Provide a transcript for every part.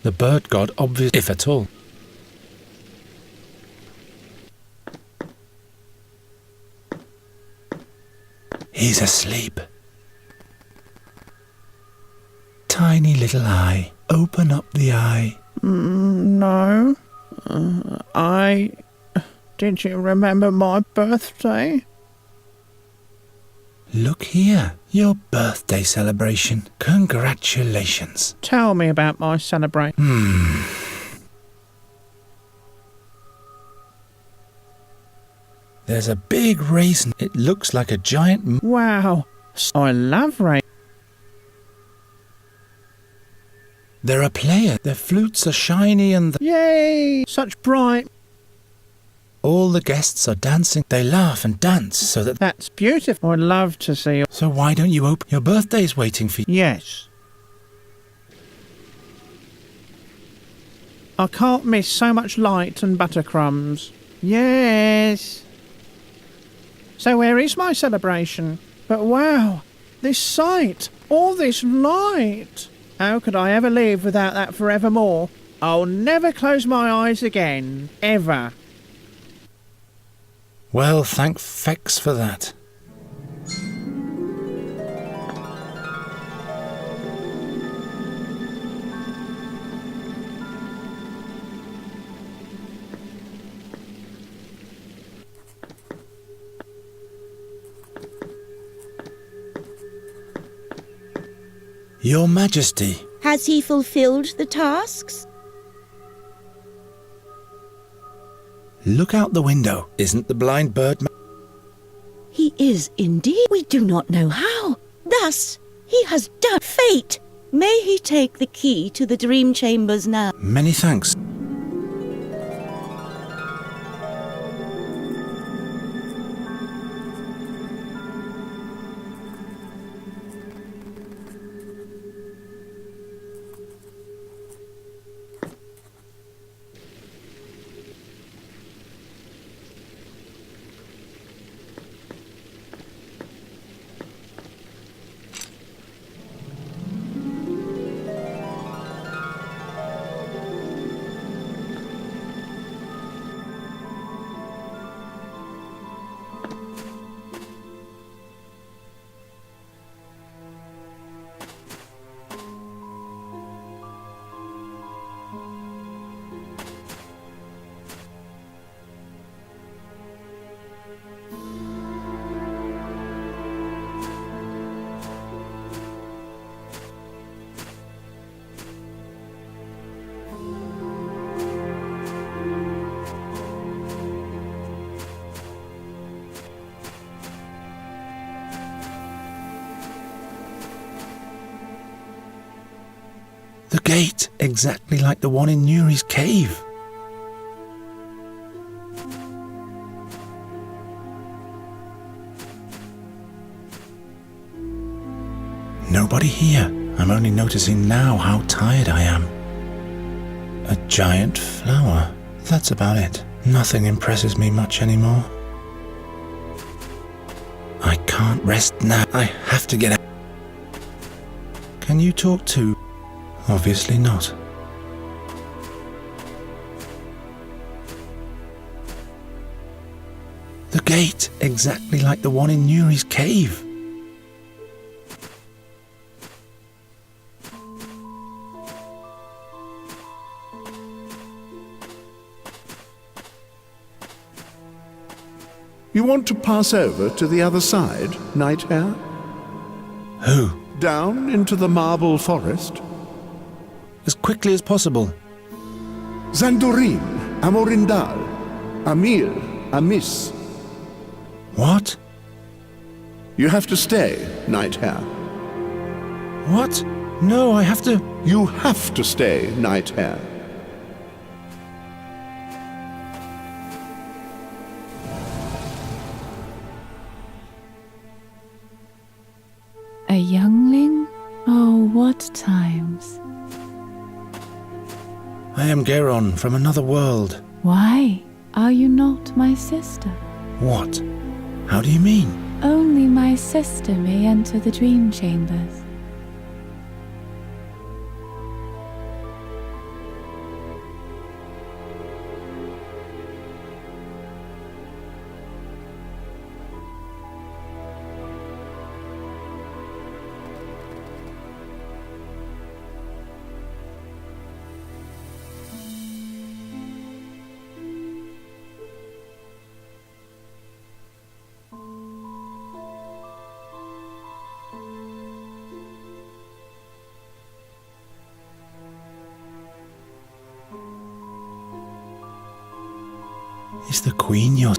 The bird god obviously, if at all. He's asleep. Tiny little eye. Open up the eye. No. Did you remember my birthday? Look here. Your birthday celebration. Congratulations. Tell me about my celebration. There's a big raisin. It looks like a giant... Wow. I love rain. They're a player. Their flutes are shiny and... Yay! Such bright... All the guests are dancing. They laugh and dance so that... That's beautiful. I'd love to see... So why don't you open... Your birthday's waiting for you. Yes. I can't miss so much light and buttercrumbs. Yes. So where is my celebration? But wow, this sight, all this light. How could I ever live without that forevermore? I'll never close my eyes again, ever. Well, thank fex for that. Your Majesty. Has he fulfilled the tasks? Look out the window. Isn't the blind bird... He is indeed. We do not know how. Thus, he has done fate. May he take the key to the dream chambers now. Many thanks. The gate, exactly like the one in Nuri's cave. Nobody here. I'm only noticing now how tired I am. A giant flower. That's about it. Nothing impresses me much anymore. I can't rest now. I have to get out. Can you talk too? Obviously not. The gate, exactly like the one in Nuri's cave. You want to pass over to the other side, Night Hare? Who? Down into the marble forest? As quickly as possible. Zandorin, Amorindal, Amir, Amis. What? You have to stay, Night Hare. What? No, I have to... You have to stay, Night Hare. A youngling? Oh, what times. I am Geron from another world. Why are you not my sister? What? How do you mean? Only my sister may enter the dream chambers. Is the Queen your...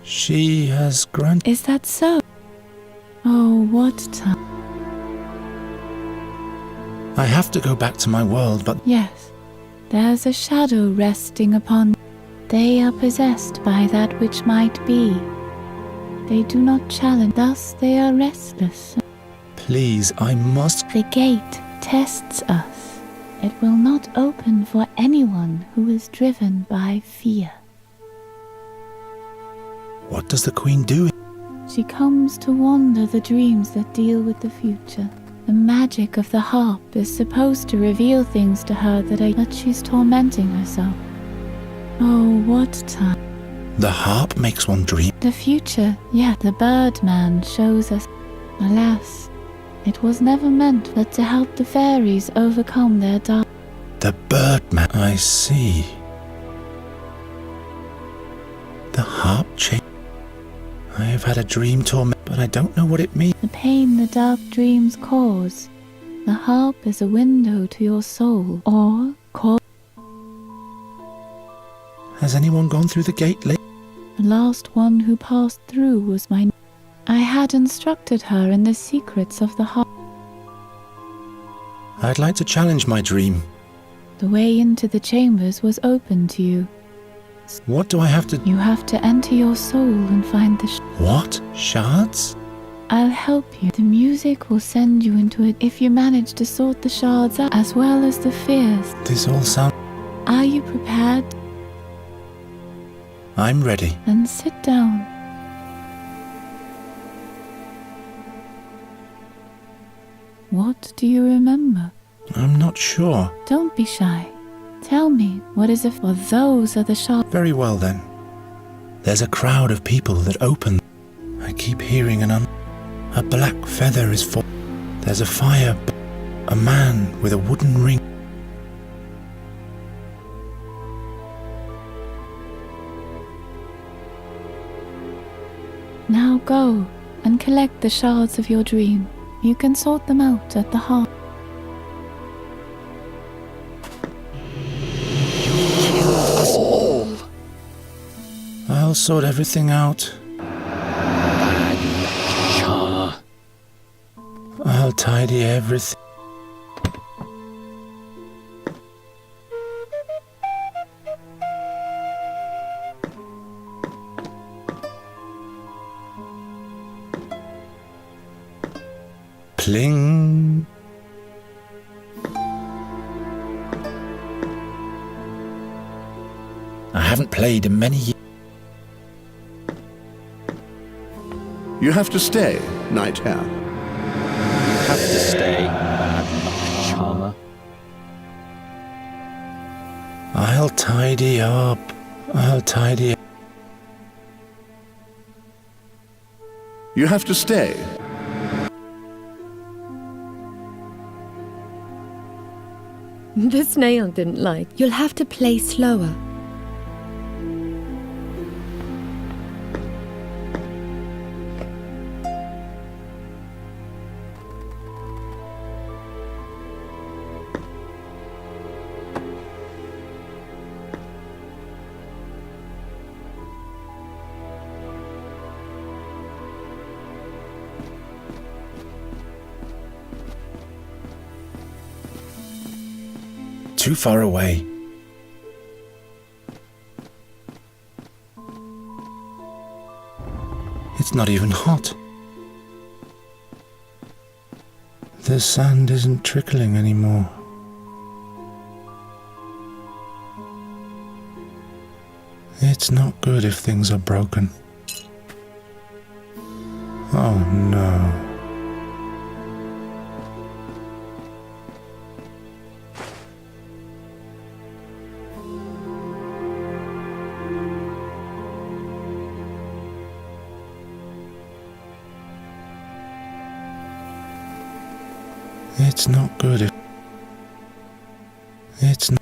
She has granted... Is that so? Oh, what time? I have to go back to my world, but... Yes, there's a shadow resting upon. They are possessed by that which might be. They do not challenge, thus they are restless. Please, I must... The gate tests us. It will not open for anyone who is driven by fear. What does the Queen do? She comes to wander the dreams that deal with the future. The magic of the harp is supposed to reveal things to her but she's tormenting herself. Oh, what time. The harp makes one dream. The future, yeah, the Birdman shows us. Alas, it was never meant but to help the fairies overcome their dark. The Birdman, I see. The harp change. I have had a dream torment, but I don't know what it means. The pain the dark dreams cause. The harp is a window to your soul, or call. Has anyone gone through the gate lately? The last one who passed through was mine. I had instructed her in the secrets of the harp. I'd like to challenge my dream. The way into the chambers was open to you. What do I have to... You have to enter your soul and find the What? Shards? I'll help you. The music will send you into it if you manage to sort the shards out as well as the fears. This all sounds... Are you prepared? I'm ready. Then sit down. What do you remember? I'm not sure. Don't be shy. Tell me, what is it for? Those are the shards. Very well then. There's a crowd of people that open. I keep hearing a black feather is for... There's a fire. A man with a wooden ring. Now go and collect the shards of your dream. You can sort them out at the heart. I'll sort everything out. I'll tidy everything. Pling. I haven't played in many years. You have to stay, Knight Hare. Have to stay, bad luck charmer. I'll tidy up. I'll tidy up. You have to stay. The snail didn't like. You'll have to play slower. Too far away. It's not even hot. The sand isn't trickling anymore. It's not good if things are broken. Oh no. It's not good if... It's not...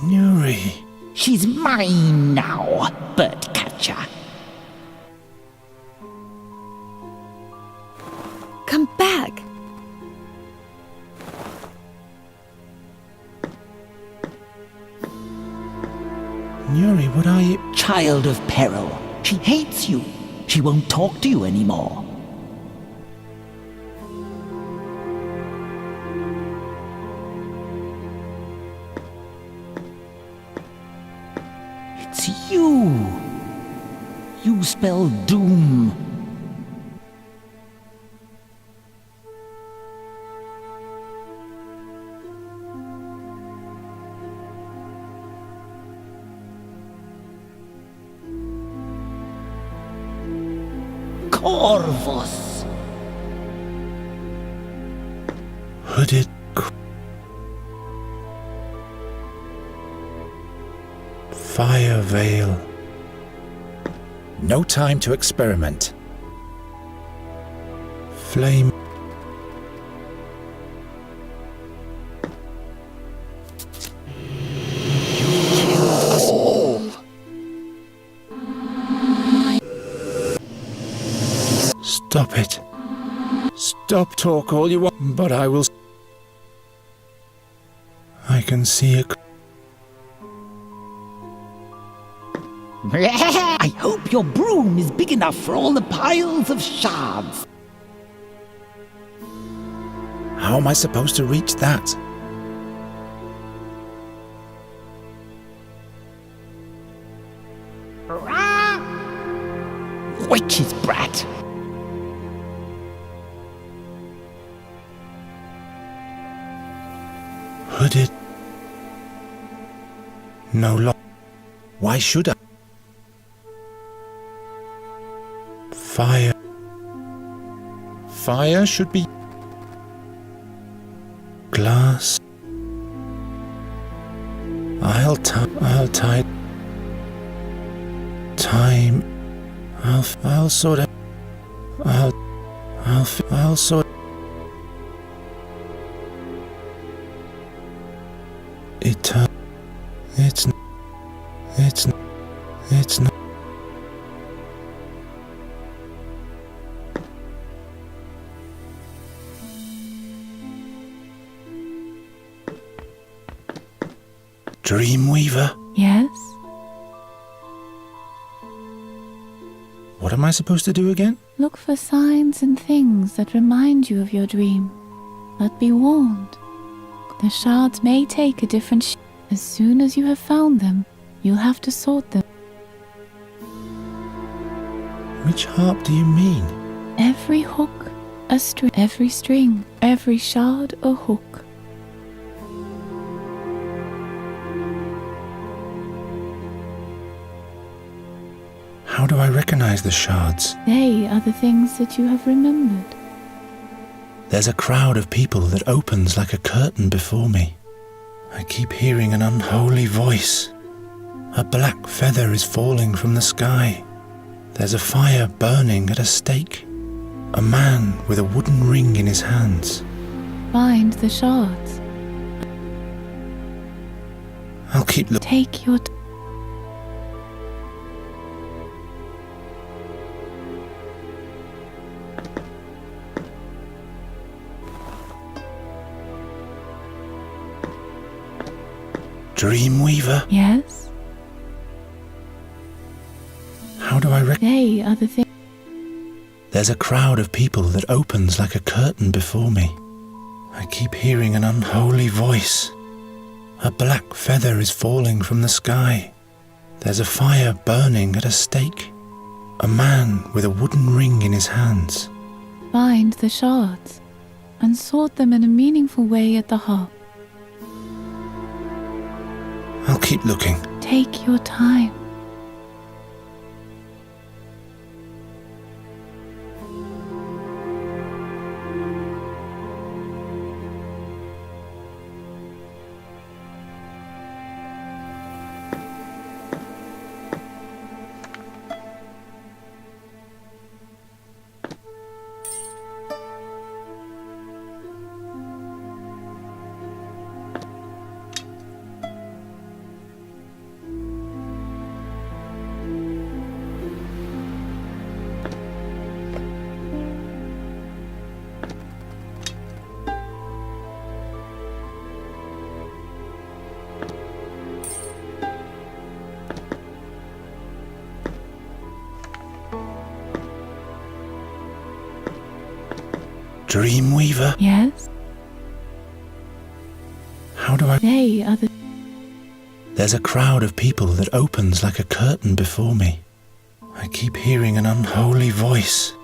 Nuri. She's mine now, birdcatcher. Come back! Nuri, what are you? Child of peril. She hates you. She won't talk to you anymore. It's you. You spell doom. Corvus. Hooded. Fire veil. No time to experiment. Flame. Stop it. Stop talk all you want, but I will. I can see a. I hope your broom is big enough for all the piles of shards. How am I supposed to reach that? Witch's brat. Hooded. No lock. Why should I? Fire. Fire should be. Glass. I'll tie. Time. I'll sort it. I'll sort. It's not. Dreamweaver? Yes? What am I supposed to do again? Look for signs and things that remind you of your dream. But be warned. The shards may take a different shape. As soon as you have found them, you'll have to sort them. Which harp do you mean? Every hook, a string. Every string, every shard, a hook. How do I recognize the shards? They are the things that you have remembered. There's a crowd of people that opens like a curtain before me. I keep hearing an unholy voice. A black feather is falling from the sky. There's a fire burning at a stake. A man with a wooden ring in his hands. Find the shards. I'll keep looking. Take your Dreamweaver? Yes? How do I They are the things. There's a crowd of people that opens like a curtain before me. I keep hearing an unholy voice. A black feather is falling from the sky. There's a fire burning at a stake. A man with a wooden ring in his hands. Find the shards and sort them in a meaningful way at the harp. I'll keep looking. Take your time. Dreamweaver? Yes? How do I... They are the... There's a crowd of people that opens like a curtain before me. I keep hearing an unholy voice.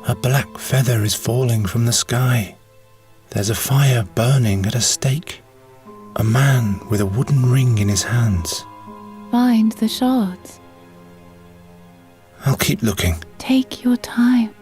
A black feather is falling from the sky. There's a fire burning at a stake. A man with a wooden ring in his hands. Find the shards. I'll keep looking. Take your time.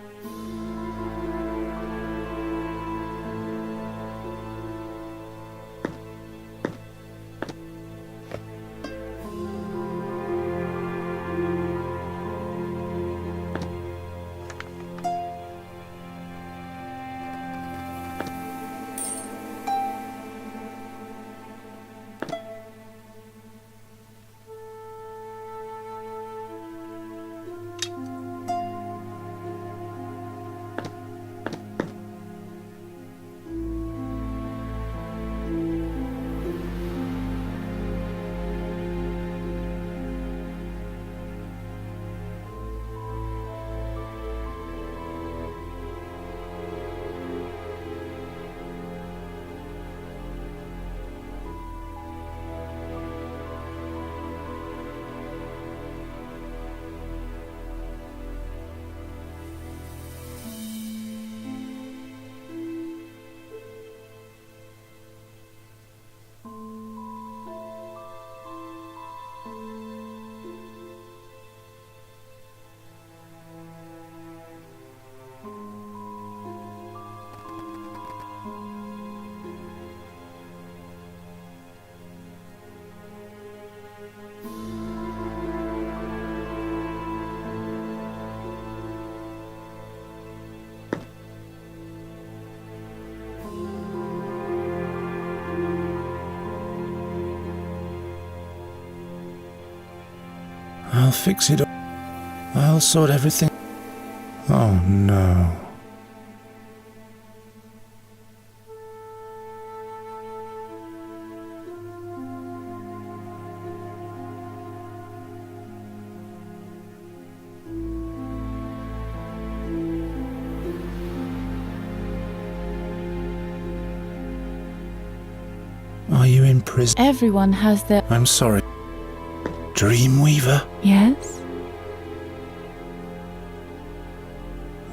I'll fix it. I'll sort everything. Oh no. Are you in prison? Everyone has their... I'm sorry. Dreamweaver? Yes?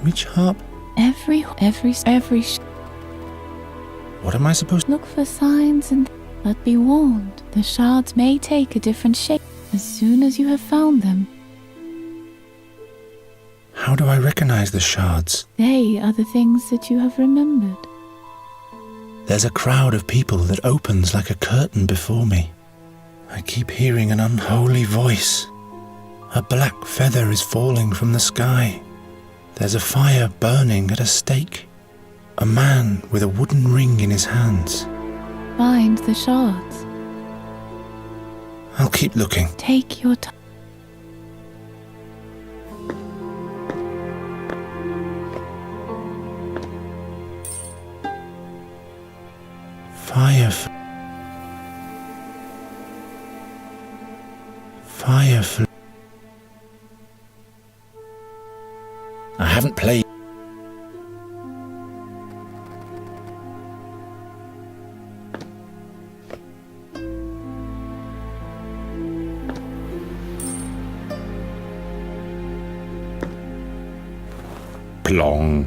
Which harp? Every... What am I supposed to... Look for signs and... But be warned, the shards may take a different shape as soon as you have found them. How do I recognize the shards? They are the things that you have remembered. There's a crowd of people that opens like a curtain before me. I keep hearing an unholy voice. A black feather is falling from the sky. There's a fire burning at a stake. A man with a wooden ring in his hands. Find the shards. I'll keep looking. Take your time. Fire. I haven't played. Plong.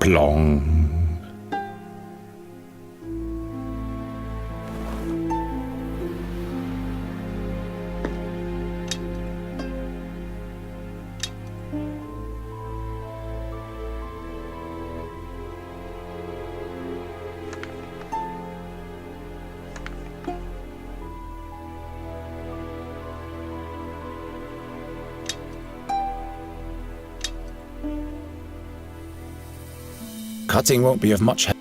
along. Cutting won't be of much help.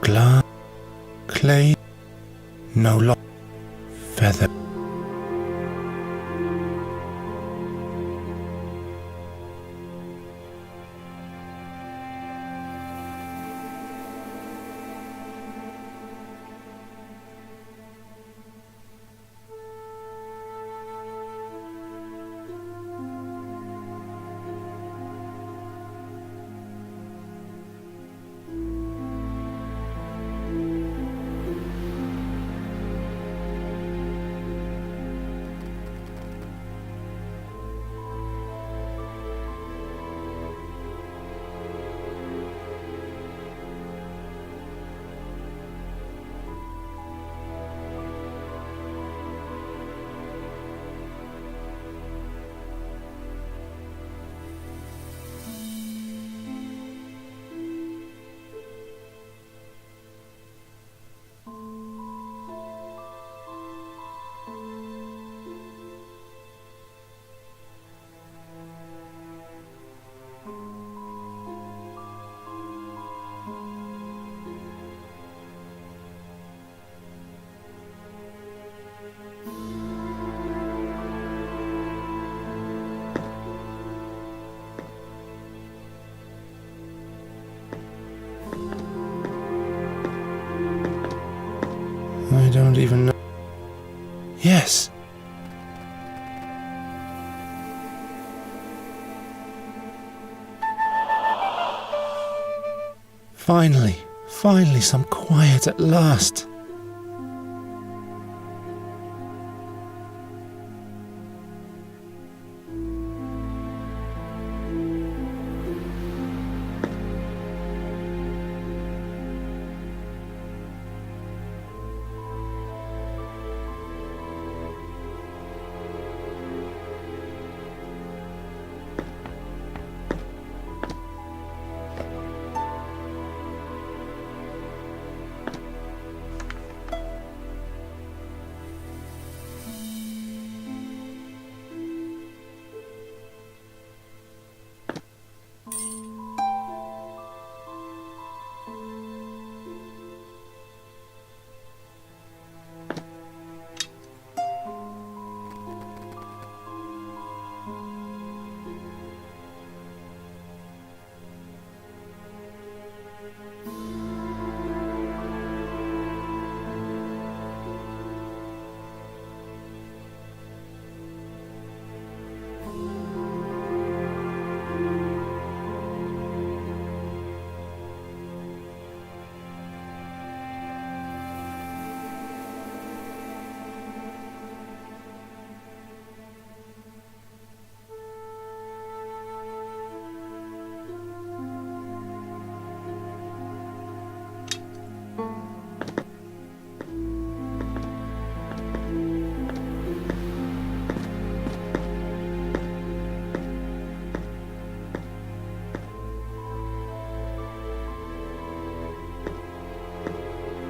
Glass, clay, no longer feather. I don't even know. Yes. Finally, some quiet at last.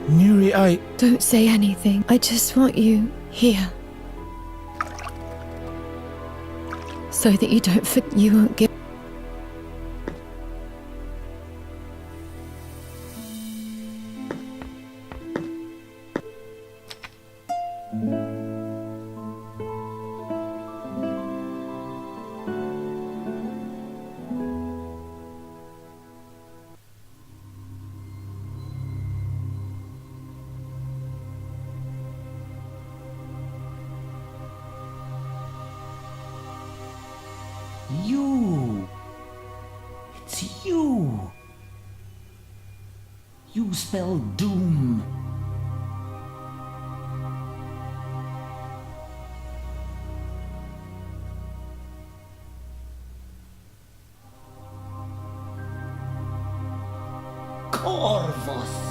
Nuri, Don't say anything. I just want you here. So that you don't forget. You won't get. You. It's you. You spell doom. Corvus.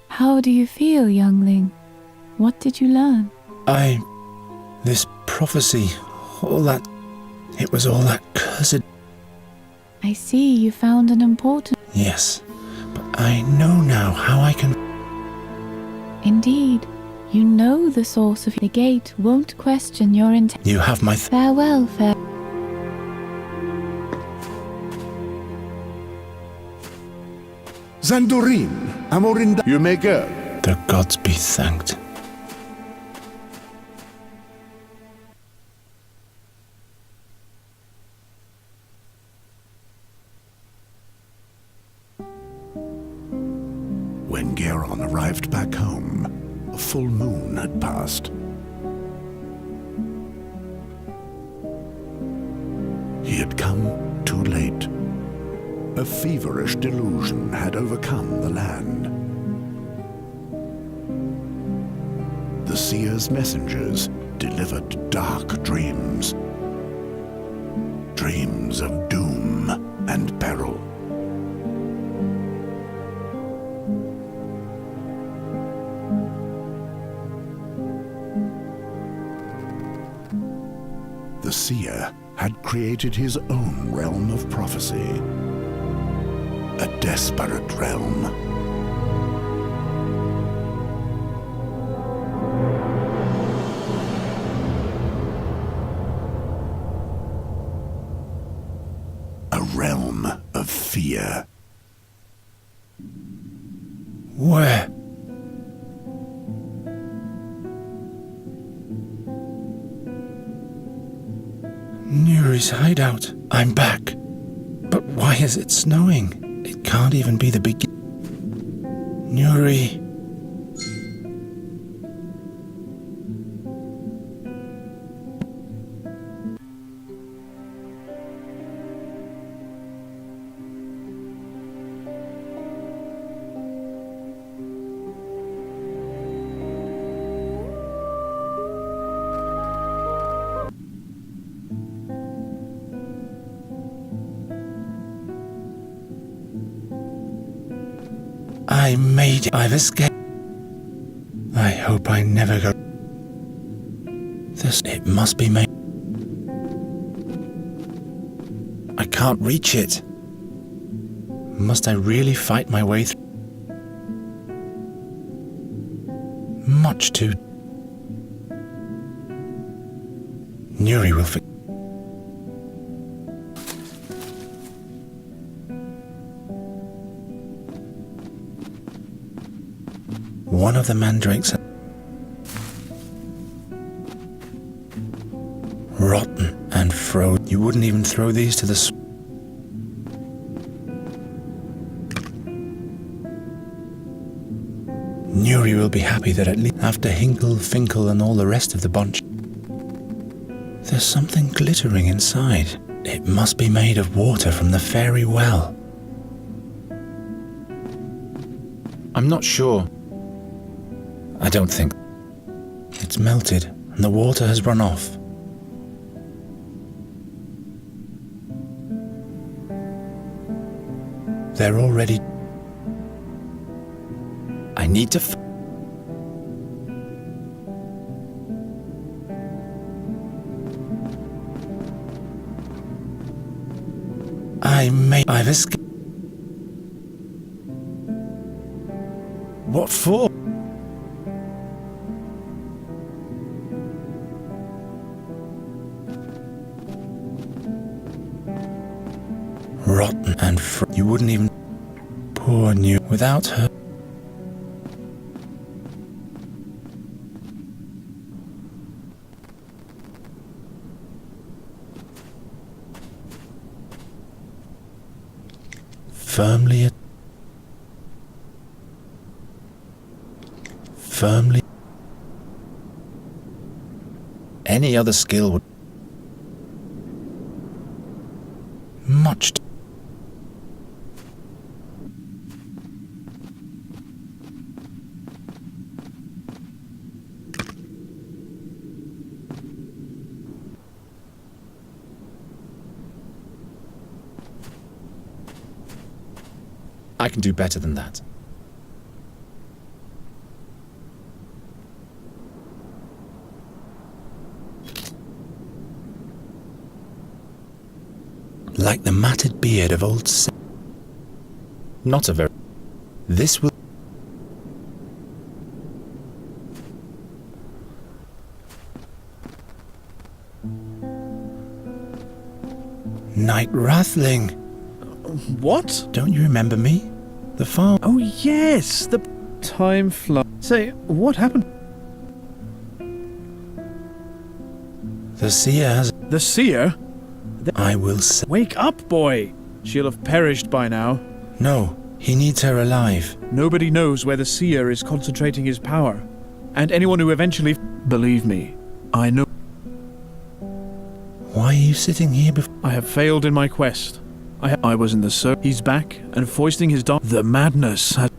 How do you feel, youngling? What did you learn? This prophecy, all that... It was all that cursed... I see you found an important... Yes, but I know now how I can... Indeed, you know the source of the gate won't question your intent. You have my... Farewell, fair... Zandurin, Amorinda. You may go. The gods be thanked. When Geron arrived back home, a full moon had passed. He had come too late. A feverish delusion had overcome the land. The seer's messengers delivered dark dreams. Dreams of doom and peril. The seer had created his own realm of prophecy. A desperate realm. A realm of fear. Where? Nuri's hideout. I'm back. But why is it snowing? It can't even be the beginning. Nuri. I made it. I've escaped. I hope I never go. It must be made. I can't reach it. Must I really fight my way through? Much too. Nuri will fix. One of the mandrakes rotten and frozen. You wouldn't even throw these to the Nuri will be happy that at least after Hinkle, Finkel and all the rest of the bunch, there's something glittering inside. It must be made of water from the fairy well. I'm not sure. I don't think. It's melted and the water has run off. They're already... I need to... I've escaped. What for? Rotten and you wouldn't even. Poor new. Without her. Firmly. Any other skill would. Much. I can do better than that. Like the matted beard of old Not a very. This will. Night Wrathling. What? Don't you remember me? The farm. Oh, yes, the time flies. Say, what happened? The seer has. The seer? I will say. Wake up, boy! She'll have perished by now. No, he needs her alive. Nobody knows where the seer is concentrating his power. And anyone who eventually... Believe me, I know. Why are you sitting here before? I have failed in my quest. I was in the He's back and foisting his The madness has...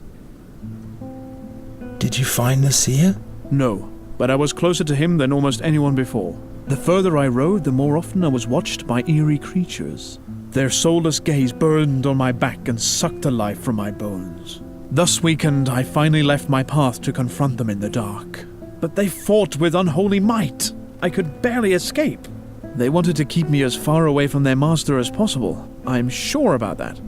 Did you find the seer? No, but I was closer to him than almost anyone before. The further I rode, the more often I was watched by eerie creatures. Their soulless gaze burned on my back and sucked the life from my bones. Thus weakened, I finally left my path to confront them in the dark. But they fought with unholy might. I could barely escape. They wanted to keep me as far away from their master as possible. I'm sure about that.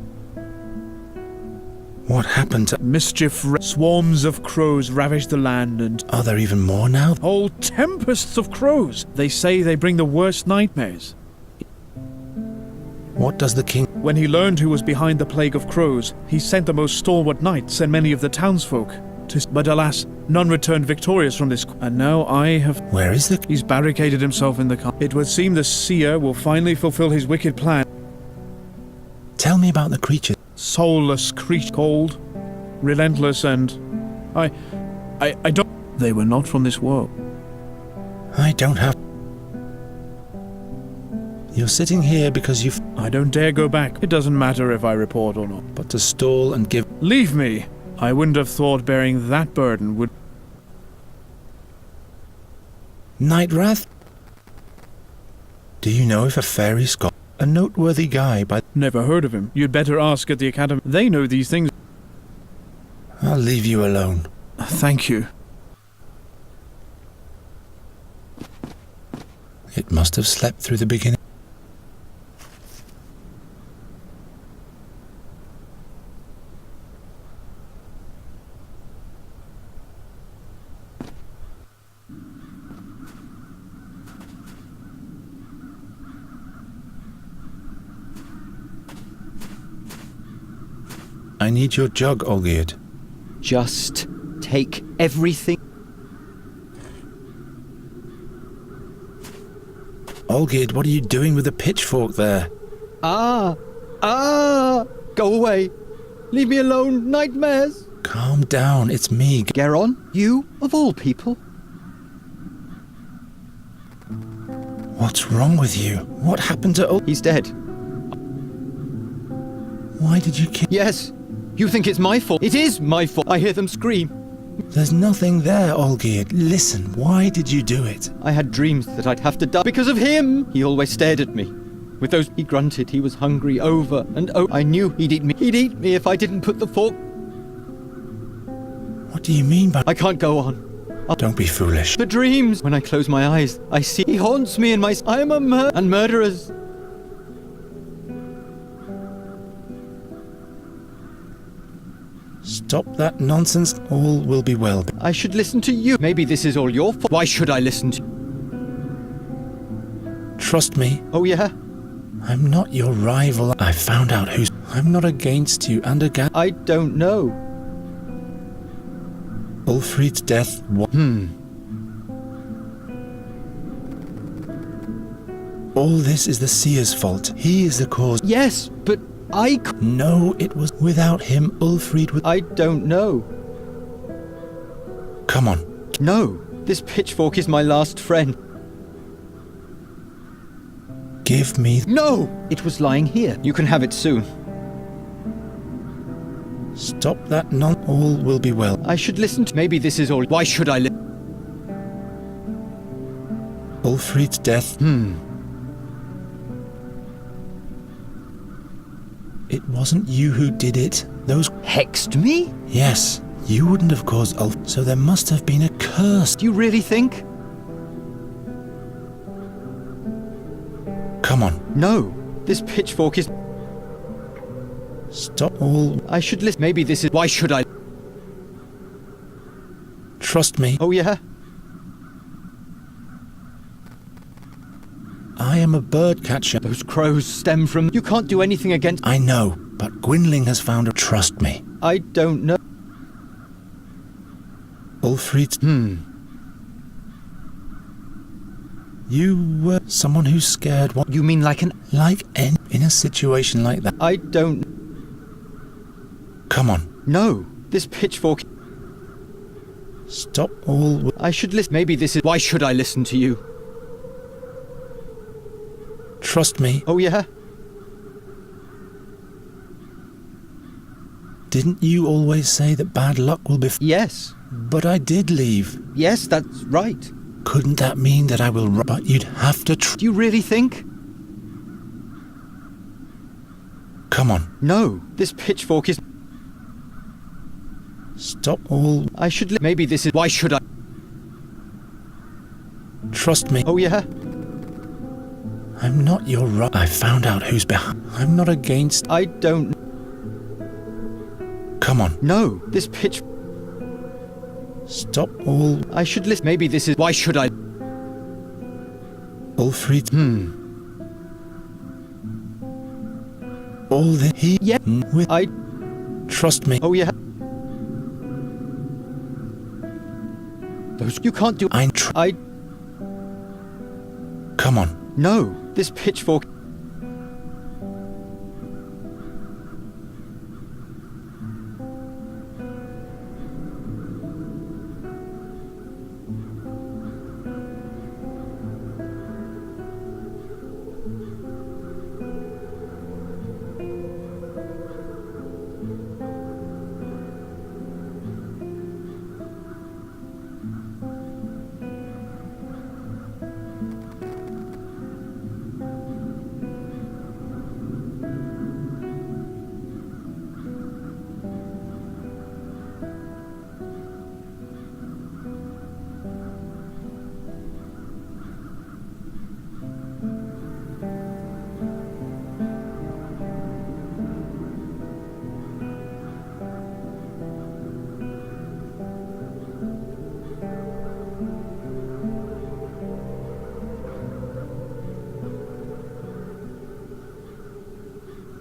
What happened to... Mischief. Swarms of crows ravaged the land and... Are there even more now? Whole tempests of crows. They say they bring the worst nightmares. What does the king... When he learned who was behind the plague of crows, he sent the most stalwart knights and many of the townsfolk to... But alas, none returned victorious from this... And now I have... Where is the... He's barricaded himself in the car. It would seem the seer will finally fulfill his wicked plan. Tell me about the creatures. Soulless creature, cold, relentless, and... I don't... They were not from this world. I don't have... You're sitting here because you've... I don't dare go back. It doesn't matter if I report or not. But to stall and give... Leave me! I wouldn't have thought bearing that burden would... Night Wrath? Do you know if a fairy Scot... A noteworthy guy by... Never heard of him. You'd better ask at the academy. They know these things. I'll leave you alone. Thank you. It must have slept through the beginning. I need your jug, Olgierd. Just take everything. Olgierd, what are you doing with the pitchfork there? Go away. Leave me alone, nightmares. Calm down, it's me. Geron, you, of all people. What's wrong with you? What happened to He's dead. Why did you kill... Yes. You think it's my fault? It is my fault. I hear them scream. There's nothing there, Olgierd. Listen, why did you do it? I had dreams that I'd have to die because of him. He always stared at me. With those, he grunted he was hungry over and over. I knew he'd eat me. He'd eat me if I didn't put the fork. What do you mean by... I can't go on. Don't be foolish. The dreams. When I close my eyes, I see he haunts me in my... I am a and murderers. Stop that nonsense. All will be well. I should listen to you. Maybe this is all your fault. Why should I listen to you? Trust me. Oh, yeah? I'm not your rival. I found out who's... I'm not against you and against... I don't know. Ulfrid's death... All this is the seer's fault. He is the cause. Yes, but No, it was without him, Ulfrid would... I don't know. Come on. No, this pitchfork is my last friend. Give me... No! It was lying here. You can have it soon. Stop that All will be well. I should listen to... Maybe this is all... Why should I listen? Ulfrid's death... It wasn't you who did it. Those... Hexed me? Yes, you wouldn't have caused Ulf... So there must have been a curse. Do you really think? Come on. No, this pitchfork is... Stop all... I should listen. Maybe this is... Why should I... Trust me. Oh, yeah? I am a bird catcher. Those crows stem from... You can't do anything against... I know, but Gwynling has found a... Trust me. I don't know. Ulfrid's... You were someone who's scared. What? You mean like an... Like in a situation like that. I don't... Come on. No, this pitchfork... Stop all... I should listen. Maybe this is... Why should I listen to you? Trust me. Oh, yeah? Didn't you always say that bad luck will be... Yes. But I did leave. Yes, that's right. Couldn't that mean that I will... But you'd have to... Do you really think? Come on. No, this pitchfork is... Stop all... I should... Maybe this is... Why should I... Trust me. Oh, yeah? I'm not your... I found out who's behind... I'm not against... I don't... Come on. No, this pitch... Stop all... I should listen. Maybe this is... Why should I... Ulfrid... All the... He... Yeah. With... I... Trust me. Oh, yeah? Those... You can't do... I... Come on. No, this pitchfork...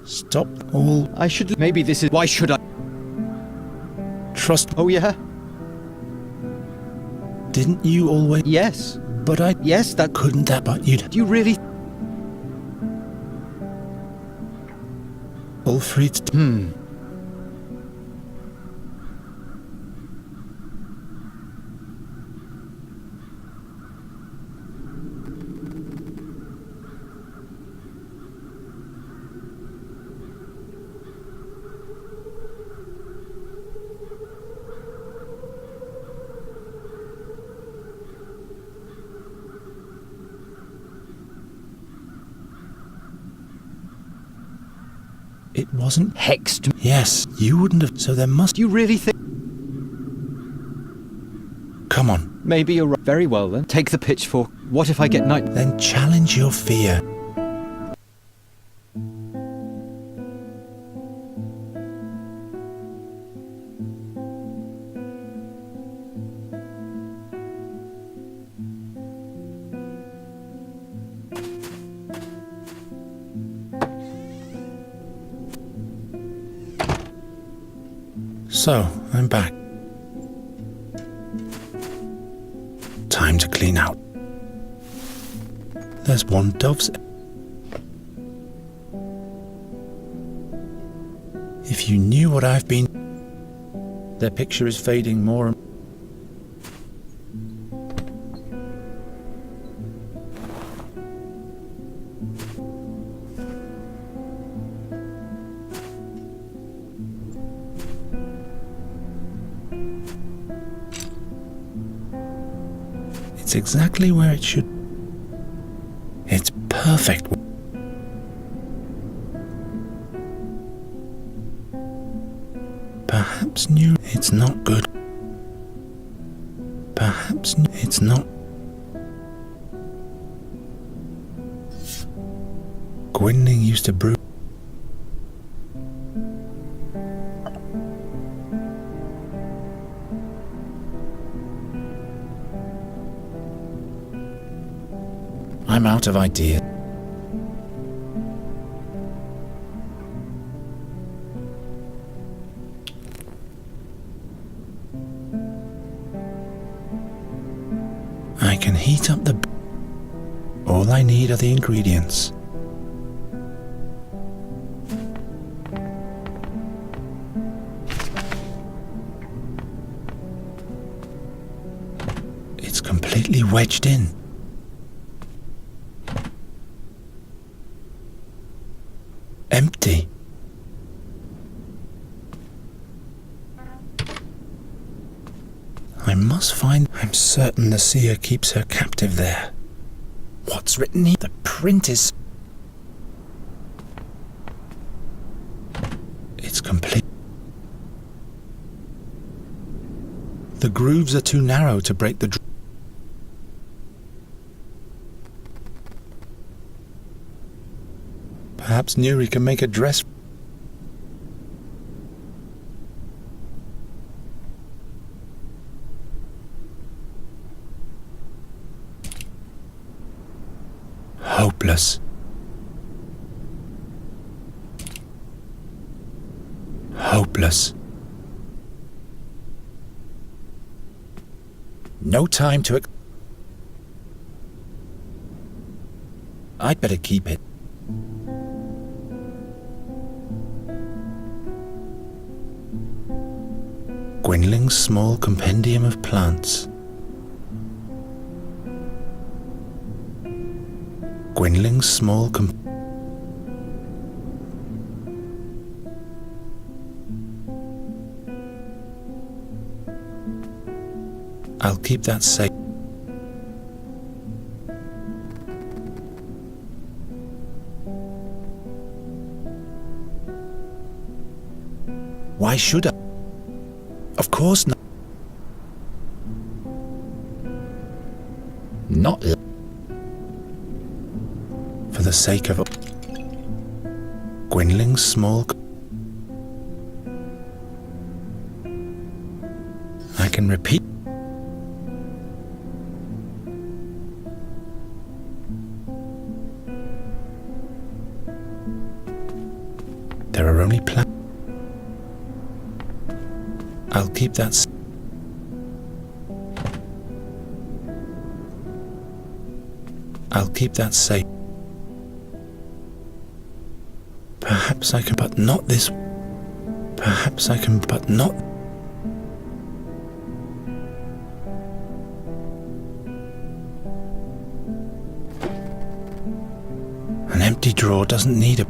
Stop all... I should... Maybe this is... Why should I... Trust... Oh, yeah? Didn't you always... Yes. But I... Yes, that... Couldn't that... But you'd... Do you really... Ulfrid's... It wasn't... Hexed... Yes, you wouldn't have... So there must... Do you really think... Come on. Maybe you're right. Very well, then. Take the pitchfork. What if I get night... Then challenge your fear. So, I'm back. Time to clean out. There's one dove's. If you knew what I've been... Their picture is fading more and... It's exactly where it should. It's perfect. Perhaps new. It's not good. Perhaps it's not. Gwynling used to brew. I'm out of ideas. I can heat up the... All I need are the ingredients. It's completely wedged in. Empty. I must find... I'm certain the seer keeps her captive there. What's written here? The print is... It's complete. The grooves are too narrow to break the... Perhaps Nuri can make a dress. Hopeless. Hopeless. No time to... I'd better keep it. Gwynling's small compendium of plants. Gwynling's small I'll keep that safe. Why should I? Of course not. Not for the sake of Gwynling's small. I can repeat. There are only plans. I'll keep that. I'll keep that safe. Perhaps I can, but not this. Perhaps I can, but not. An empty drawer doesn't need a.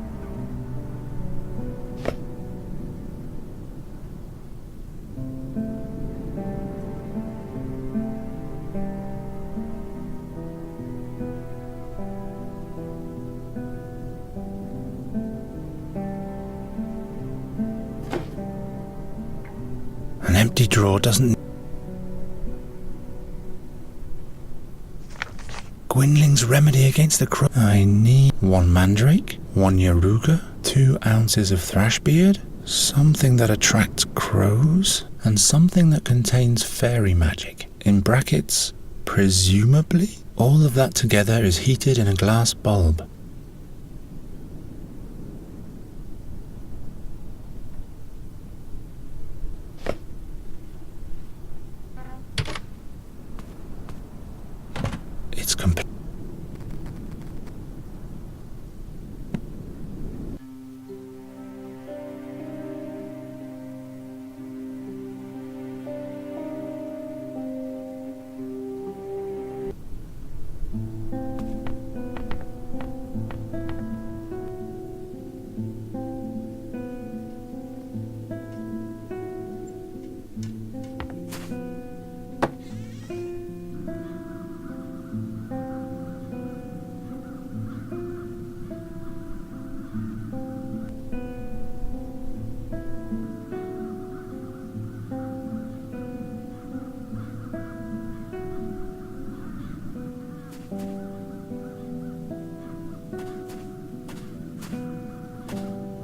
An empty drawer doesn't. Gwynling's remedy against the crow. I need 1 mandrake, 1 yaruga, 2 ounces of thrashbeard, something that attracts crows, and something that contains fairy magic. In brackets, presumably All of that together is heated in a glass bulb. It's complete.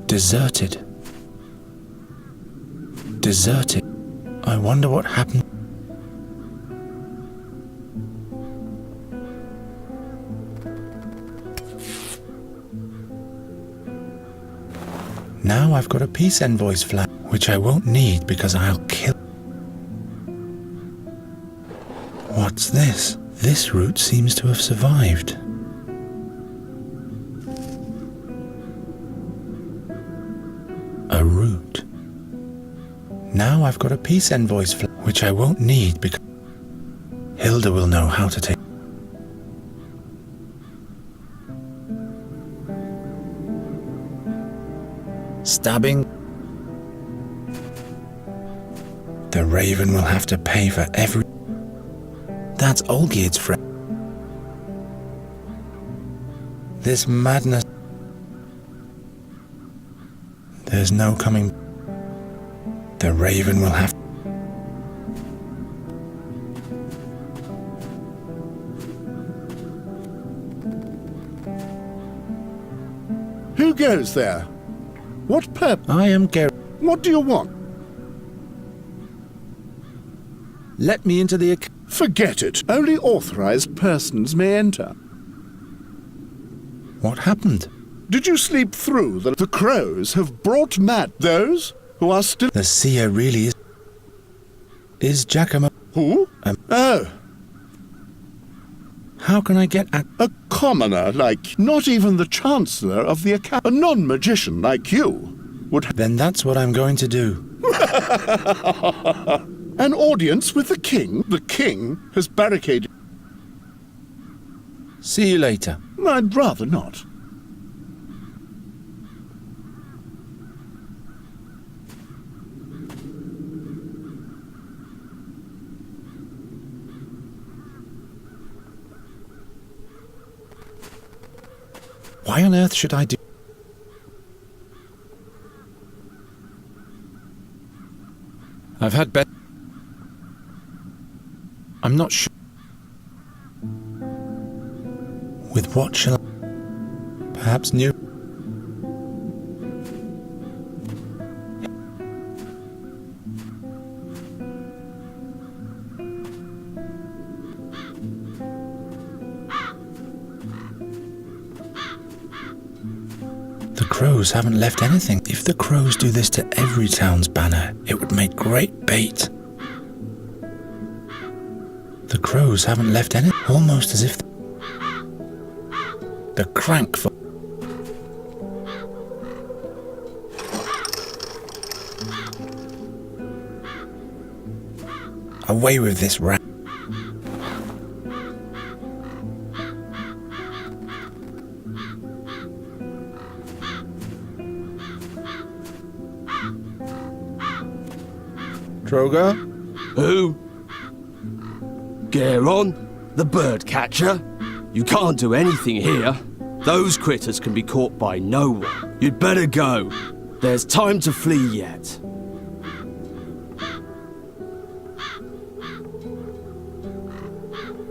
Deserted. Deserted. I wonder what happened. Now I've got a peace envoy's flag, which I won't need because I'll kill. What's this? This route seems to have survived. A route. Now I've got a peace envoy's flag, which I won't need because Hilda will know how to take. Stabbing. The Raven will have to pay for every. That's Olgierd's friend. This madness. There's no coming. The Raven will have. Who goes there? What purpose? I am Geralt. What do you want? Let me into the. Forget it. Only authorized persons may enter. What happened? Did you sleep through the crows have brought mad those who are still... The seer really is. Is Giacomo. Who? Oh. How can I get at. A commoner like not even the Chancellor of the Academy. A non-magician like you would... Then that's what I'm going to do. An audience with the king? The king has barricaded... See you later. I'd rather not. Why on earth should I do... I've had better... I'm not sure... With what shall I... Perhaps new... The crows haven't left anything. If the crows do this to every town's banner, it would make great bait. The crows haven't left anything. Almost as if the crank for... Away with this rat. Droga? Who? Garon, the bird catcher? You can't do anything here. Those critters can be caught by no one. You'd better go. There's time to flee yet.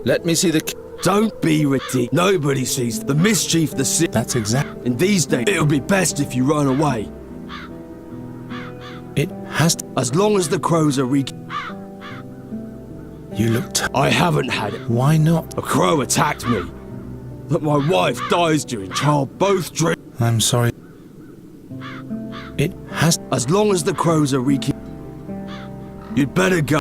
Let me see the... Don't be ridiculous. Nobody sees the mischief the city. That's exact. In these days, it'll be best if you run away. It has to... As long as the crows are You You look I haven't had it. Why not? A crow attacked me. But my wife dies during childbirth. I'm sorry. It has... As long as the crows are you'd better go.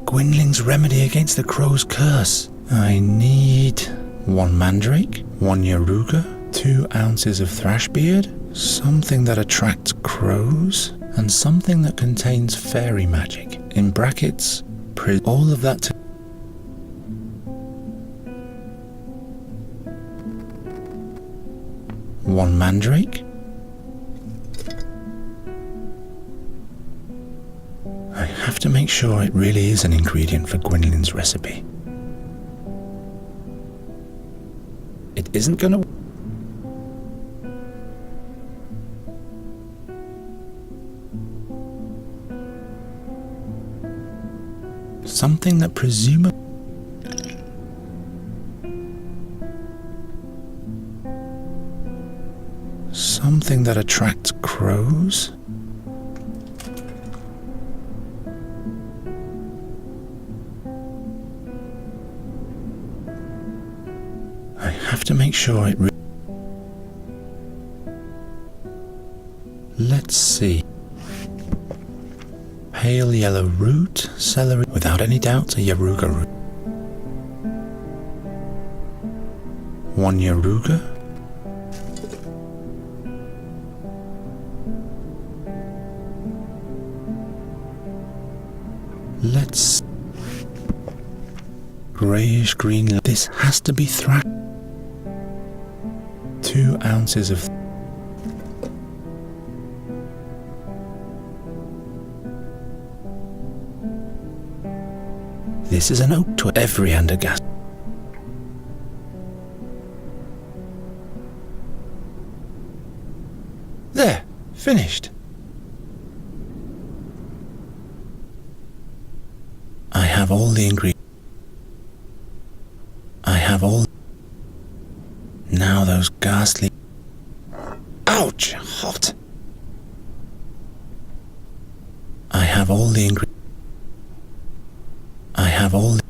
Gwynling's remedy against the crow's curse. I need 1 mandrake, 1 yaruga, 2 ounces of thrashbeard, something that attracts crows, and something that contains fairy magic. In brackets, all of that to... One mandrake. I have to make sure it really is an ingredient for Gwynlyn's recipe. It isn't gonna... Something that presumably... Something that attracts crows? I have to make sure it... Let's see. Pale yellow root, celery, without any doubt a yaruga root. 1 yaruga. Let's... Greyish green, this has to be thrash. 2 ounces of... This is an oak to every Andergast. There, finished. I have all the ingredients. I have all... Now those ghastly... Ouch! Hot! I have all the ingredients. I have all the...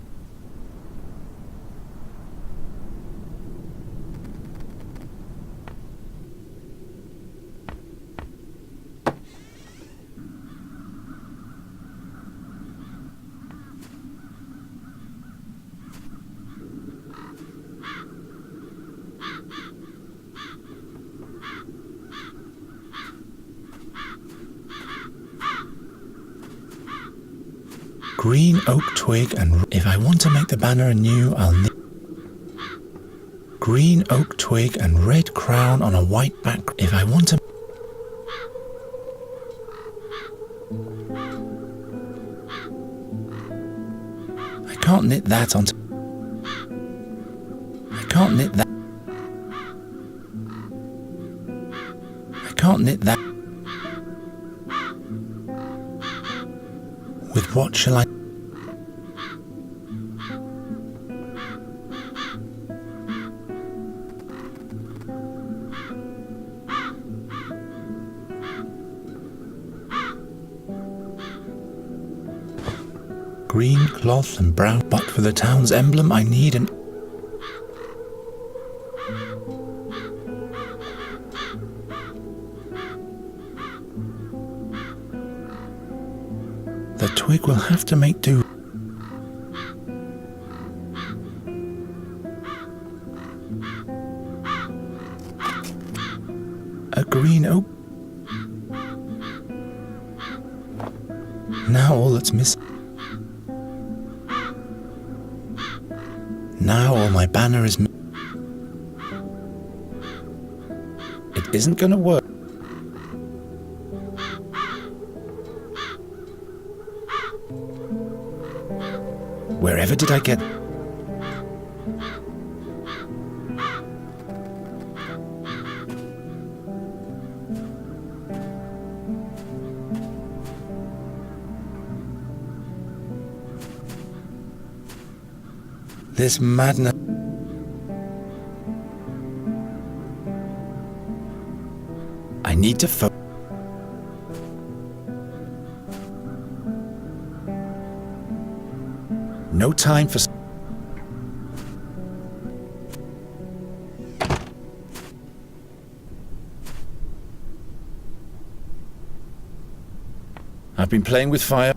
Green oak twig and... If I want to make the banner anew, I'll need... Green oak twig and red crown on a white background. If I want to... I can't knit that onto... I can't knit that... I can't knit that... With what shall I... Green cloth and brown, but for the town's emblem I need an... The twig will have to make do. A green oak. Now all that's missing. now all my banner is... It isn't going to work. Wherever did I get... This madness... I need to focus. No time for... I've been playing with fire.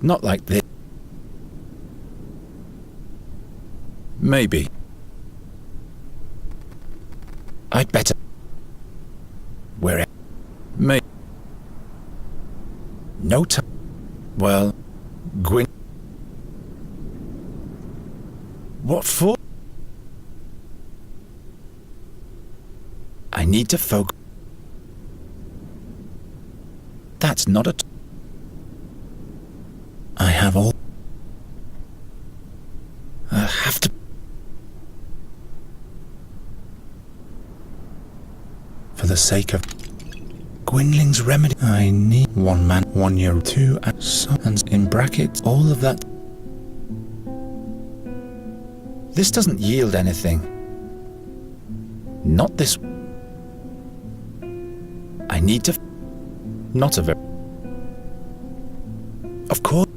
Not like this. Maybe. I'd better. Where? May. No time. Well, Gwyn. What for? I need to focus. That's not a... I have all... I have to... For the sake of... Gwynling's remedy... I need 1 man, 1 year, 2 and in brackets, all of that... This doesn't yield anything. Not this... I need to... Not a very... Of course...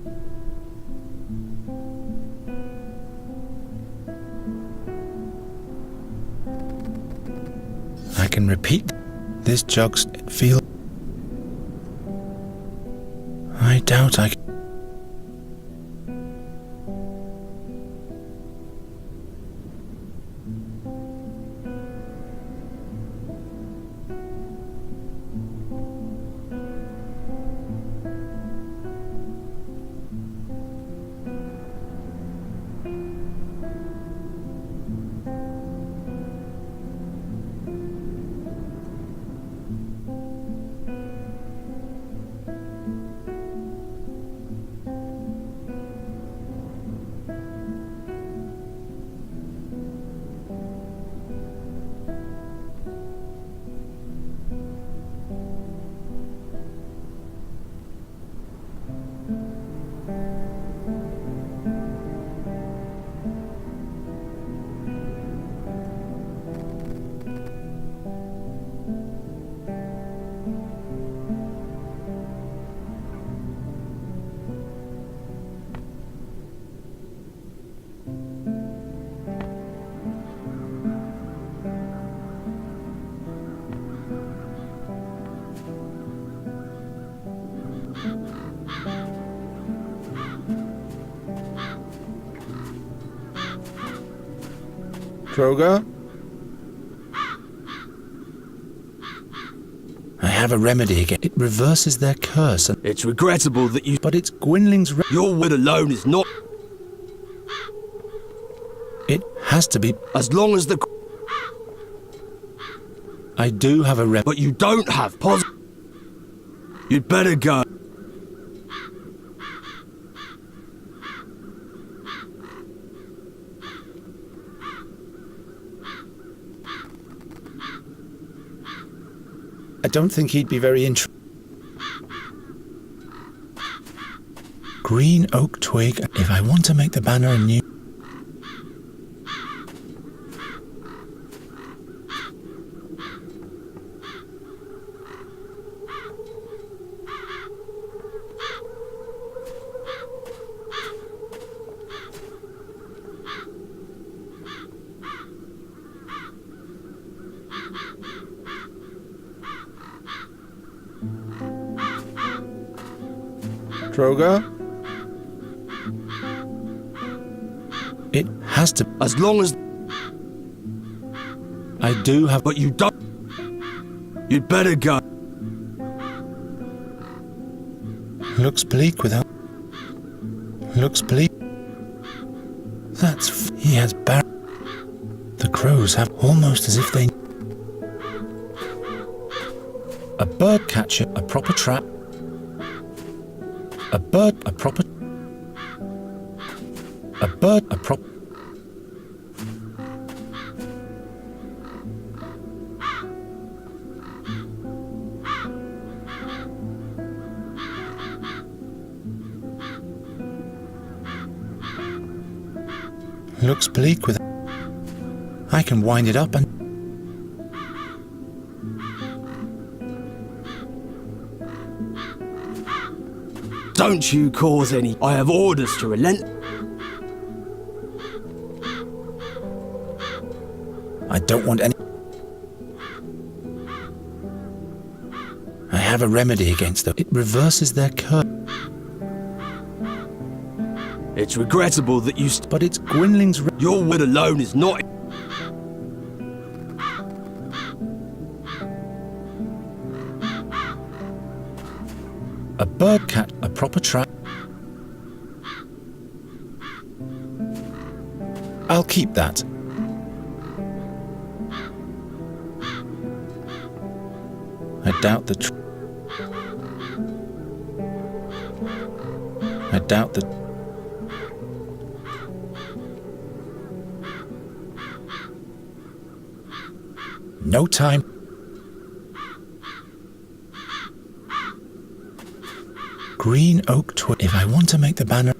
I can repeat this jug's feel. I doubt I can. Proroka? I have a remedy again. It reverses their curse and... It's regrettable that you... But it's Gwynling's... Your word alone is not... It has to be... As long as the... I do have a remedy. But you don't have positive... You'd better go. I don't think he'd be very interested. Green oak twig. If I want to make the banner a new... Proroka? It has to. As long as... I do have. But you don't... You'd better go. Looks bleak without. Looks bleak. He has The crows have almost as if they. A bird catcher, a proper trap. A bird, a proper. A bird, a prop. Looks bleak with. I can wind it up and. Don't you cause any... I have orders to relent. I don't want any. I have a remedy against them. It reverses their curse. It's regrettable that you... But it's Gwynling's. Your word alone is not... A bird cat, a proper trap. I'll keep that. I doubt the. I doubt the. No time. Green oak twig. If I want to make the banner.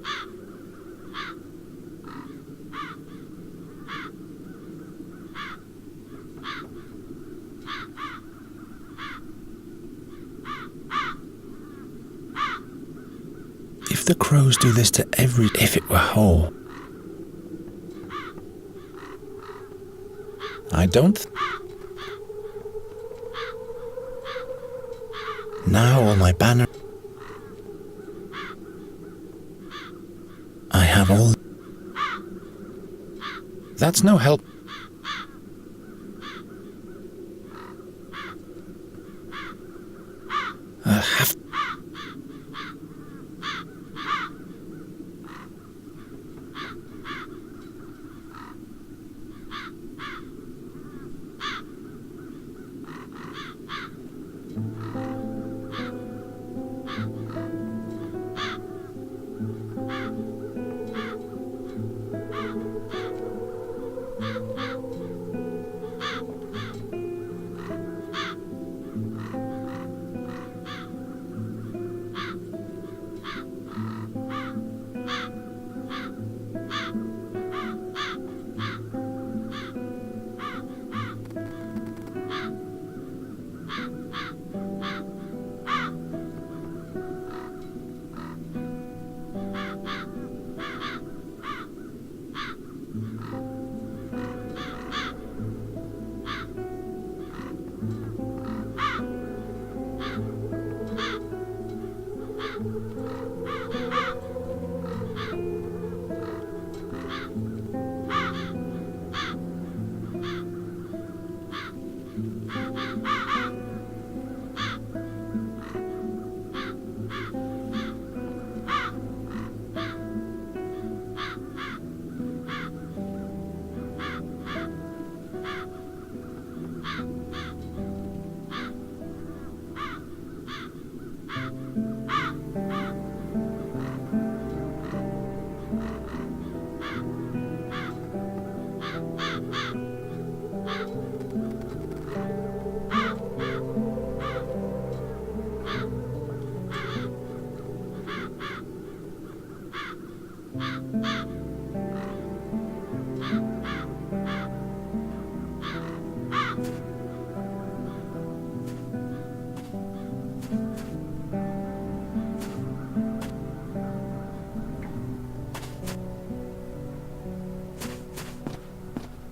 If the crows do this to every. If it were whole. I don't. Now all my banner. I have all. That's no help. I have.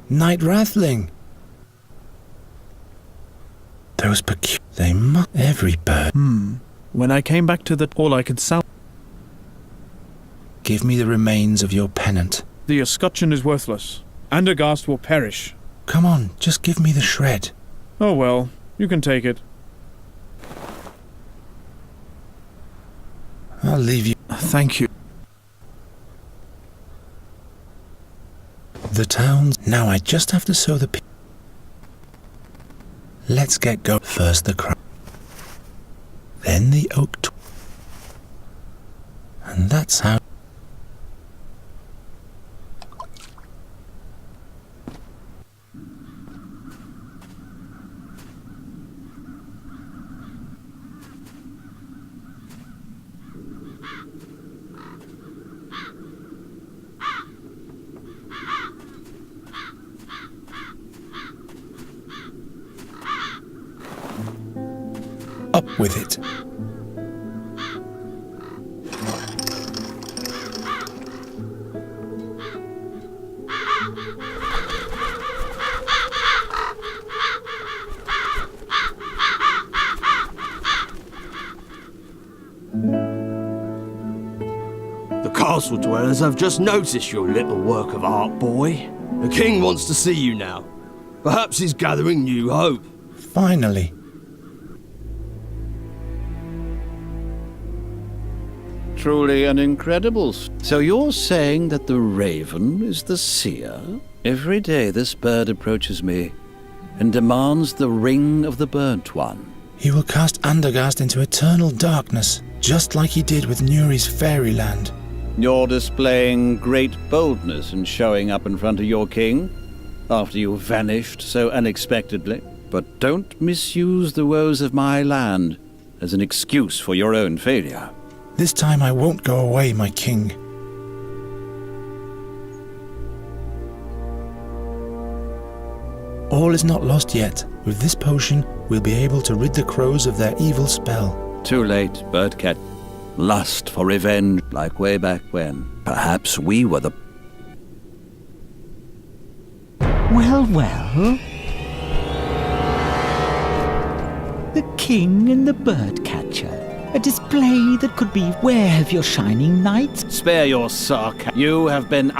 Night Rathling. Those they must. Every bird. When I came back to the all I could sound. Give me the remains of your pennant. The escutcheon is worthless. Andergast will perish. Come on, just give me the shred. Oh well, you can take it. I'll leave you. Thank you. The towns. Now I just have to sow the Let's get going. First the crown. Then the oak. And that's how. Up with it. The castle dwellers have just noticed your little work of art, boy. The king wants to see you now. Perhaps he's gathering new hope. Finally. Truly an incredible. So you're saying that the raven is the seer? Every day this bird approaches me and demands the ring of the burnt one. He will cast Andergast into eternal darkness, just like he did with Nuri's fairyland. You're displaying great boldness in showing up in front of your king after you vanished so unexpectedly. But don't misuse the woes of my land as an excuse for your own failure. This time I won't go away, my king. All is not lost yet. With this potion, we'll be able to rid the crows of their evil spell. Too late, birdcat. Lust for revenge, like way back when. Perhaps we were the... Well, well. The king and the birdcatcher. A display that could be, where have your shining knights? Spare your sarcasm. You have been...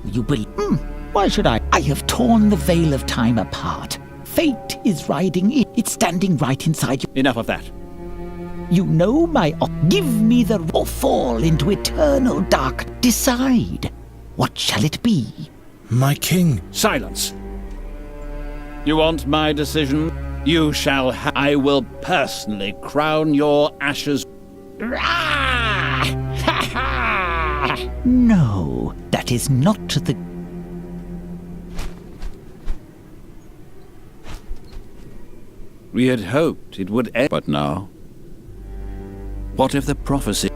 You believe... Why should I? I have torn the veil of time apart. Fate is riding in. It's standing right inside you. Enough of that. You know my... Give me the... Or fall into eternal dark. Decide. What shall it be? My king. Silence. You want my decision? You shall have... I will personally crown your ashes. No, that is not the... We had hoped it would end. But now... What if the prophecy...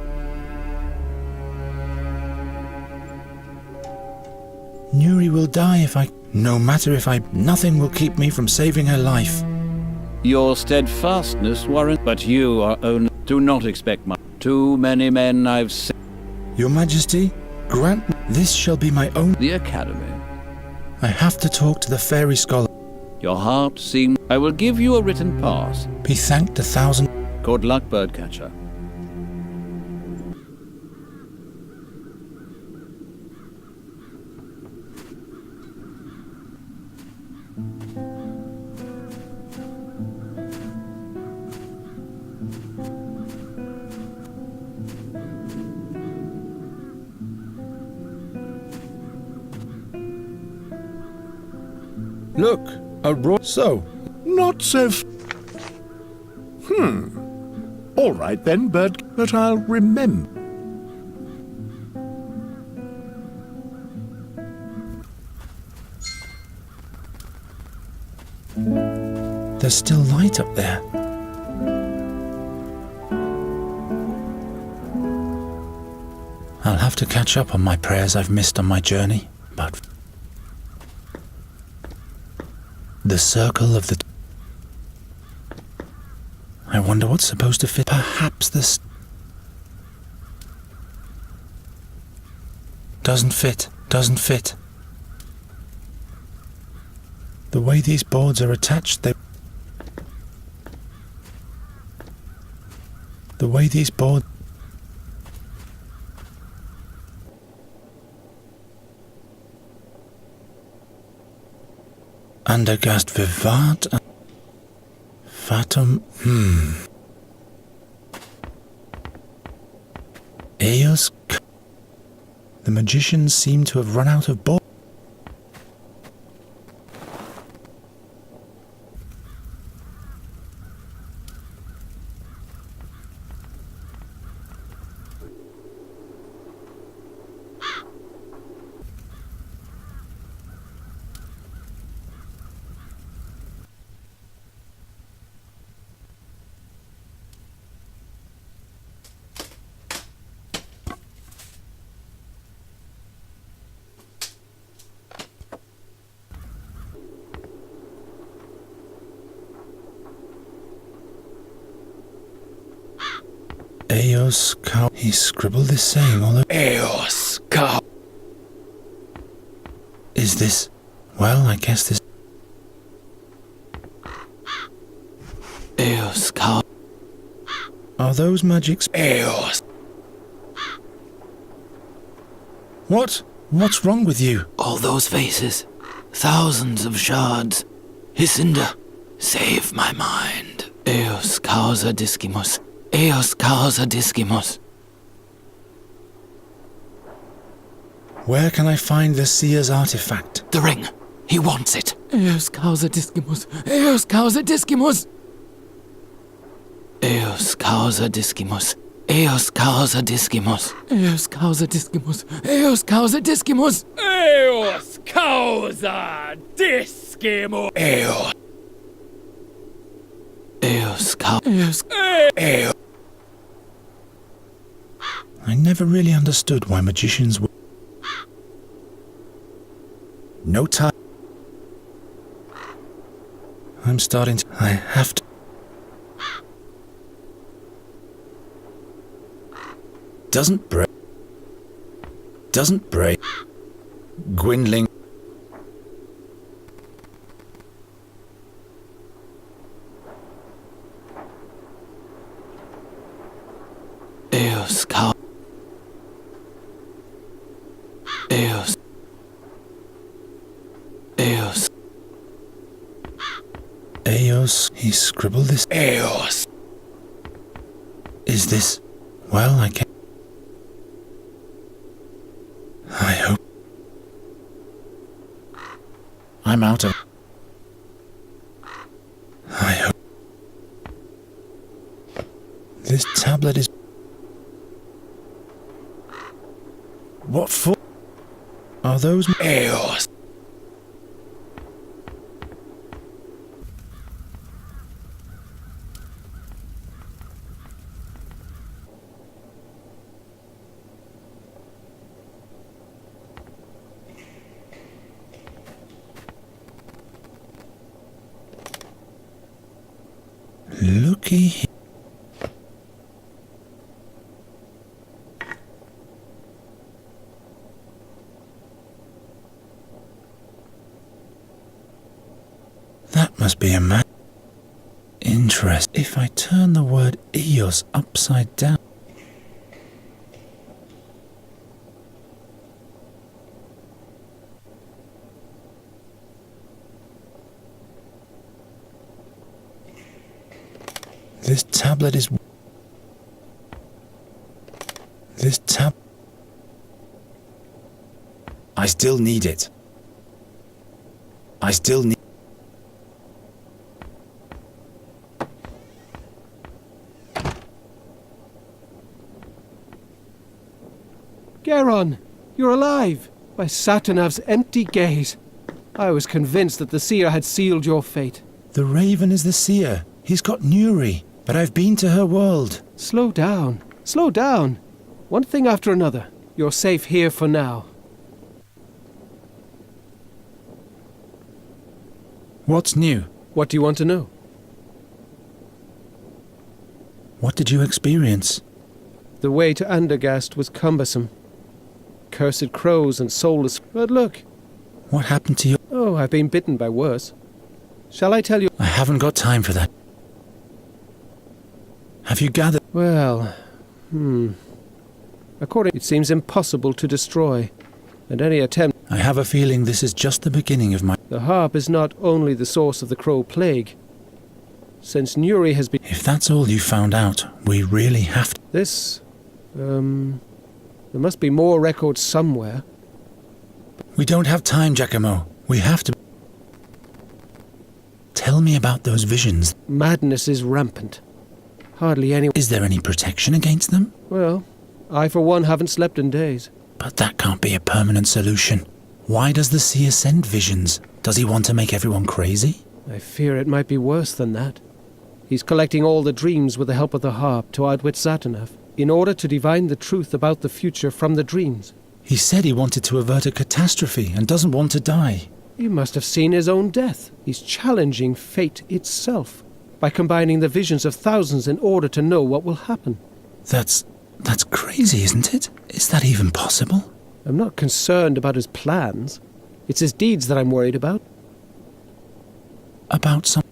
Nuri will die if I... No matter if I... Nothing will keep me from saving her life. Your steadfastness warrants... But you are only... Do not expect much. Too many men I've seen... Your Majesty, grant this shall be my own... The Academy. I have to talk to the fairy scholar. Your heart seems... I will give you a written pass. Be thanked 1,000... Good luck, birdcatcher. Look, a raw... So, not so... All right then, bird, but I'll remember. There's still light up there. I'll have to catch up on my prayers I've missed on my journey, but... The circle of the... I wonder what's supposed to fit. Perhaps this... Doesn't fit. The way these boards are attached, they... Andergast vivat. Fatum. Eos. The magicians seem to have run out of balls. Eos cow. He scribbled this saying all over. Eos cow. Is this? Well, I guess this. Eos cow. Are those magics? Eos. What? What's wrong with you? All those faces. Thousands of shards. Hisinda, save my mind. Eos causa discimus. Eos causa discimus. Where can I find the seer's artifact? The ring. He wants it. Eos causa discimus. Eos causa discimus. Eos causa discimus. Eos causa discimus. Eos causa discimus. Eos causa discimus. Eos causa discimus. Eos. Eos causa. Eos. Eos. I never really understood why magicians would. No time. I'm starting to. I have to. Doesn't break. Doesn't break. Gwynling. Eos cow. Eos. Eos. Eos. He scribbled this. Eos. Is this? Well, I can't. I hope. I'm out of. I hope. This tablet is. What for? Are those. Eos. Looky here. That must be a man. Interest. If I turn the word Eos upside down. This tablet is. This tab. I still need it. I still need. Garon, you're alive! By Satinav's empty gaze. I was convinced that the seer had sealed your fate. The raven is the seer. He's got Nuri, but I've been to her world. Slow down. Slow down. One thing after another. You're safe here for now. What's new? What do you want to know? What did you experience? The way to Andergast was cumbersome. Cursed crows and soulless... But look. What happened to you? Oh, I've been bitten by worse. Shall I tell you? I haven't got time for that. Have you gathered? Well, According, it seems impossible to destroy. And any attempt... I have a feeling this is just the beginning of my... The harp is not only the source of the Crow Plague. Since Nuri has been... If that's all you found out, we really have to... This... there must be more records somewhere. We don't have time, Giacomo. We have to... Tell me about those visions. Madness is rampant. Hardly any... Is there any protection against them? Well, I for one haven't slept in days. But that can't be a permanent solution. Why does the seer send visions? Does he want to make everyone crazy? I fear it might be worse than that. He's collecting all the dreams with the help of the harp to outwit Satinav, in order to divine the truth about the future from the dreams. He said he wanted to avert a catastrophe and doesn't want to die. You must have seen his own death. He's challenging fate itself by combining the visions of thousands in order to know what will happen. That's crazy, isn't it? Is that even possible? I'm not concerned about his plans. It's his deeds that I'm worried about. About some...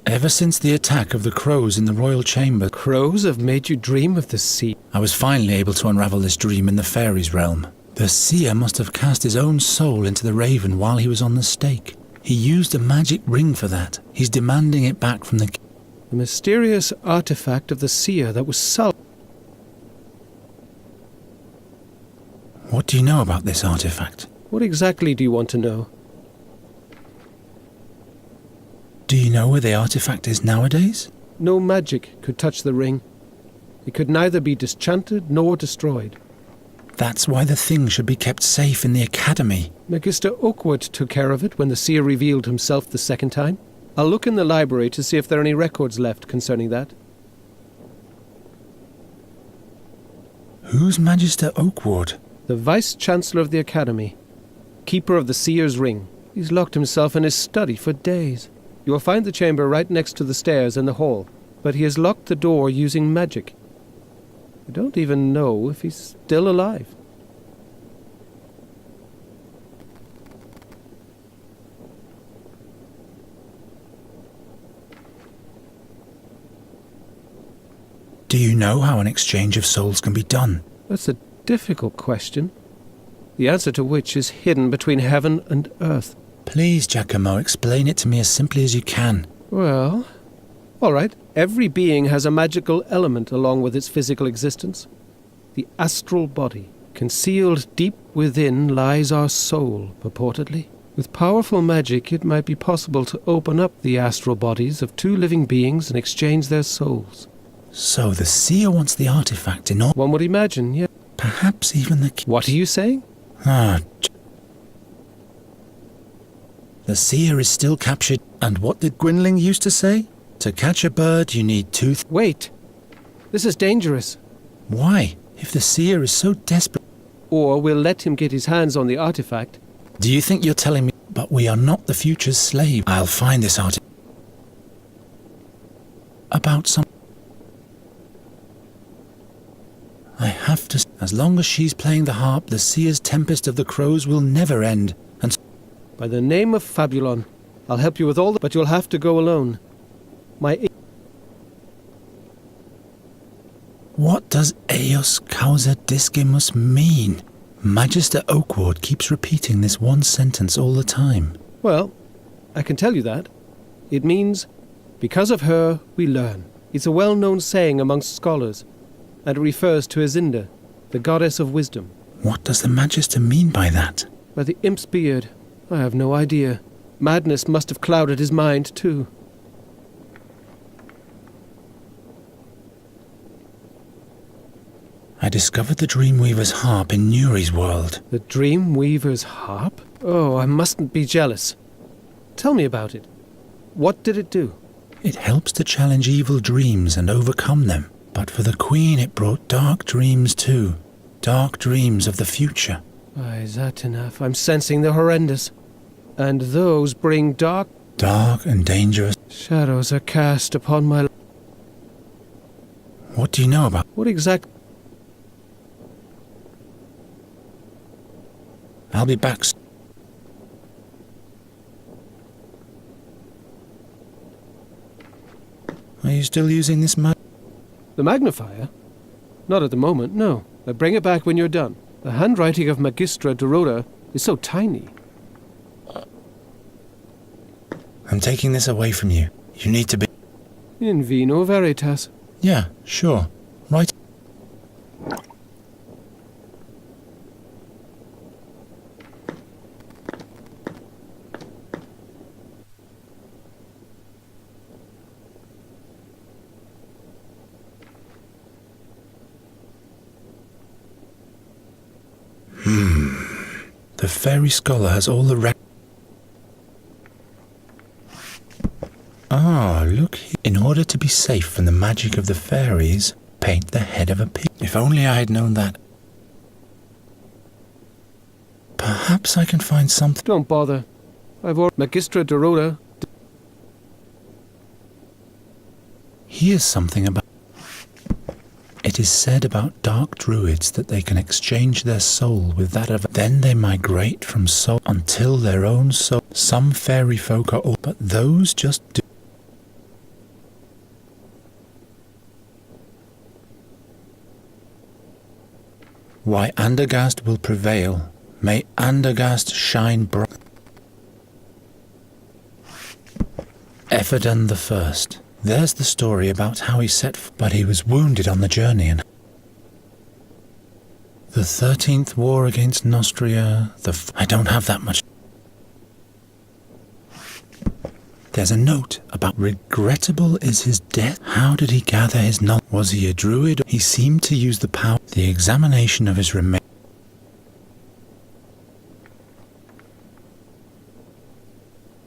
Ever since the attack of the crows in the royal chamber... Crows have made you dream of the sea. I was finally able to unravel this dream in the fairies' realm. The seer must have cast his own soul into the raven while he was on the stake. He used a magic ring for that. He's demanding it back from the... The mysterious artifact of the seer that was sold. What do you know about this artifact? What exactly do you want to know? Do you know where the artifact is nowadays? No magic could touch the ring. It could neither be disenchanted nor destroyed. That's why the thing should be kept safe in the academy. Magister Oakwood took care of it when the seer revealed himself the second time. I'll look in the library to see if there are any records left concerning that. Who's Magister Oakwood? The Vice-Chancellor of the Academy. Keeper of the Seer's Ring. He's locked himself in his study for days. You will find the chamber right next to the stairs in the hall, but he has locked the door using magic. I don't even know if he's still alive. Do you know how an exchange of souls can be done? That's a difficult question, the answer to which is hidden between heaven and earth. Please, Giacomo, explain it to me as simply as you can. Well, all right. Every being has a magical element along with its physical existence. The astral body. Concealed deep within lies our soul, purportedly. With powerful magic, it might be possible to open up the astral bodies of two living beings and exchange their souls. So the seer wants the artifact in all... One would imagine, yeah. Perhaps even the... What are you saying? The seer is still captured. And what did Gwynling used to say? To catch a bird, you need two... Wait! This is dangerous. Why? If the seer is so desperate... Or we'll let him get his hands on the artifact. Do you think you're telling me... But we are not the future's slave. I'll find this artifact. About some... I have to... As long as she's playing the harp, the seer's tempest of the crows will never end. And... By the name of Fabulon, I'll help you with all but you'll have to go alone. What does Eos Causa Discimus mean? Magister Oakwood keeps repeating this one sentence all the time. Well, I can tell you that. It means, because of her, we learn. It's a well-known saying amongst scholars, and it refers to Isinda, the goddess of wisdom. What does the Magister mean by that? By the imp's beard, I have no idea. Madness must have clouded his mind, too. I discovered the Dreamweaver's harp in Nuri's world. The Dreamweaver's harp? Oh, I mustn't be jealous. Tell me about it. What did it do? It helps to challenge evil dreams and overcome them. But for the Queen it brought dark dreams too. Dark dreams of the future. By Satinav, I'm sensing the horrendous. And those bring dark... Dark and dangerous... Shadows are cast upon my... What do you know about... What exactly... I'll be back. Are you still using this The magnifier? Not at the moment, no. But bring it back when you're done. The handwriting of Magistra Dorota is so tiny. I'm taking this away from you. You need to be... In vino veritas. Yeah, sure. Right. The fairy scholar has all the look here. In order to be safe from the magic of the fairies, paint the head of a pig. If only I had known that. Perhaps I can find something. Don't bother. I've ordered Magistra Dorota. Here's something about... It is said about dark druids that they can exchange their soul with that of... Then they migrate from soul until their own soul. Some fairy folk are all... But those just do... Why Andergast will prevail. May Andergast shine bright. Ephedon the First. There's the story about how he but he was wounded on the journey and... The 13th war against Nostria, I don't have that much. There's a note about regrettable is his death. How did he gather his knowledge? Was he a druid? He seemed to use the power. The examination of his remains.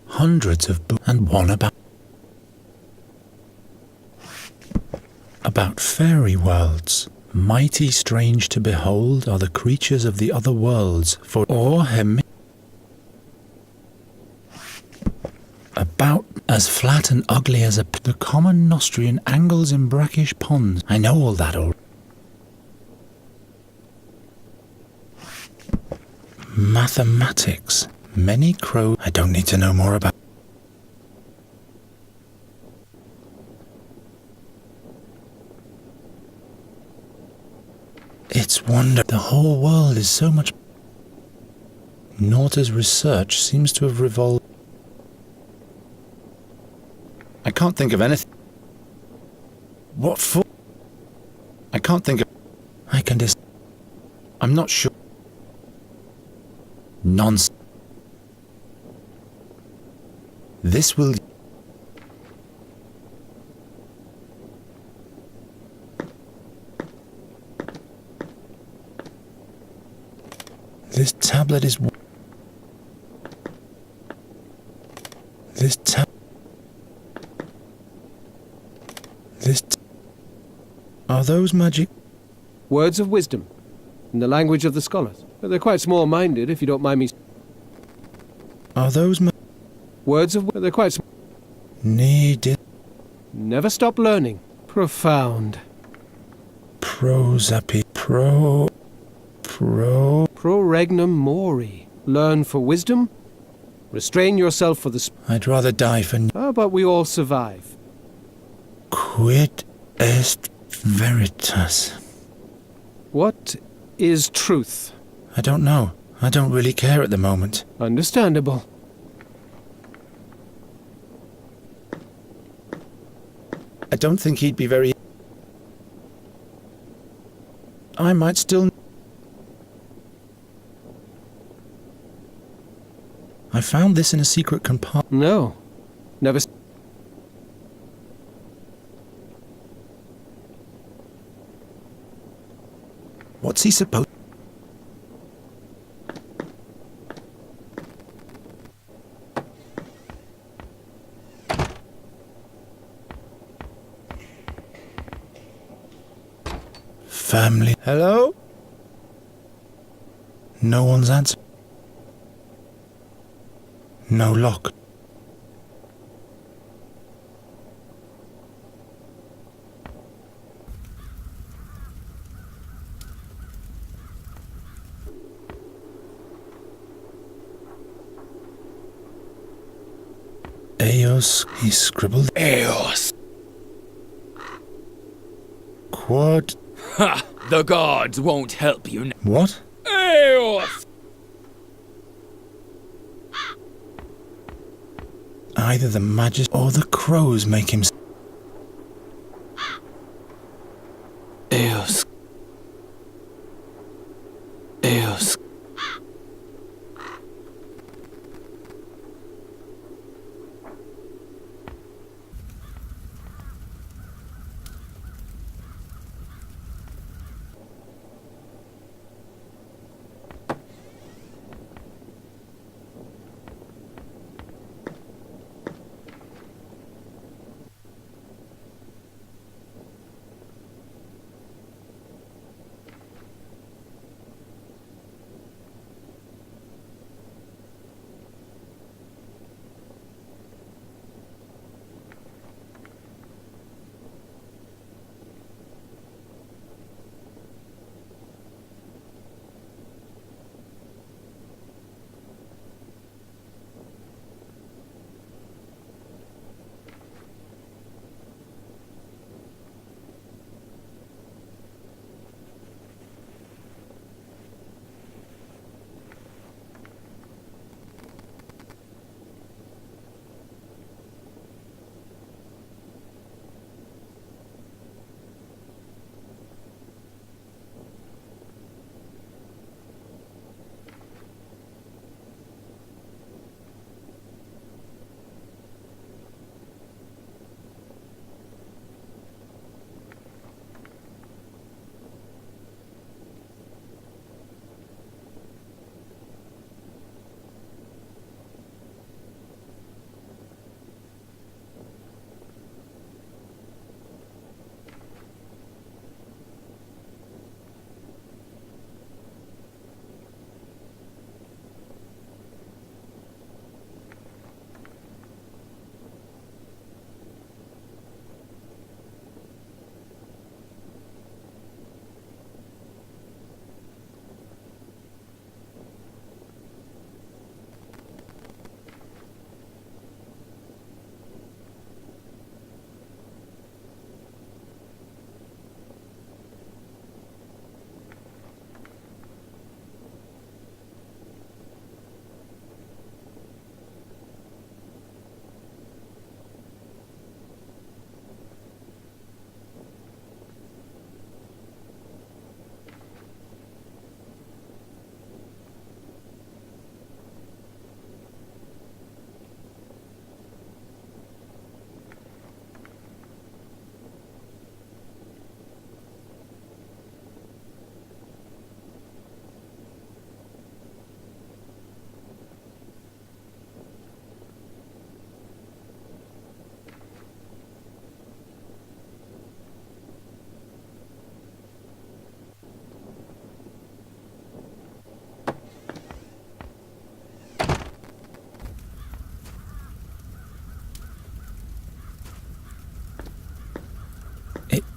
Hundreds of books and one about fairy worlds. Mighty strange to behold are the creatures of the other worlds, for about as flat and ugly as the common Nostrian angles in brackish ponds. I know all that already. Mathematics. Many crows. I don't need to know more about. It's wonder. The whole world is so much. Norta's research seems to have revolved. I can't think of anything. What for? I can't think of... I can just... I'm not sure. Nonsense. This will... This tablet is... This tab... Are those magic... Words of wisdom, in the language of the scholars. But they're quite small-minded, if you don't mind me... Are those Words of... They're quite... Needed... Never stop learning. Profound. Prosapi... Pro regnum mori. Learn for wisdom. Restrain yourself for the... I'd rather die for... How about we all survive? Quid est veritas? What is truth? I don't know. I don't really care at the moment. Understandable. I don't think he'd be very... I might still... I found this in a secret compartment. No. Never... What's he supposed... Family... Hello? No one's answer. No lock. Eos, he scribbled. Eos! Quad. Ha! The gods won't help you now. What? Eos! Either the majesty or the crows make him... Eos. Eos.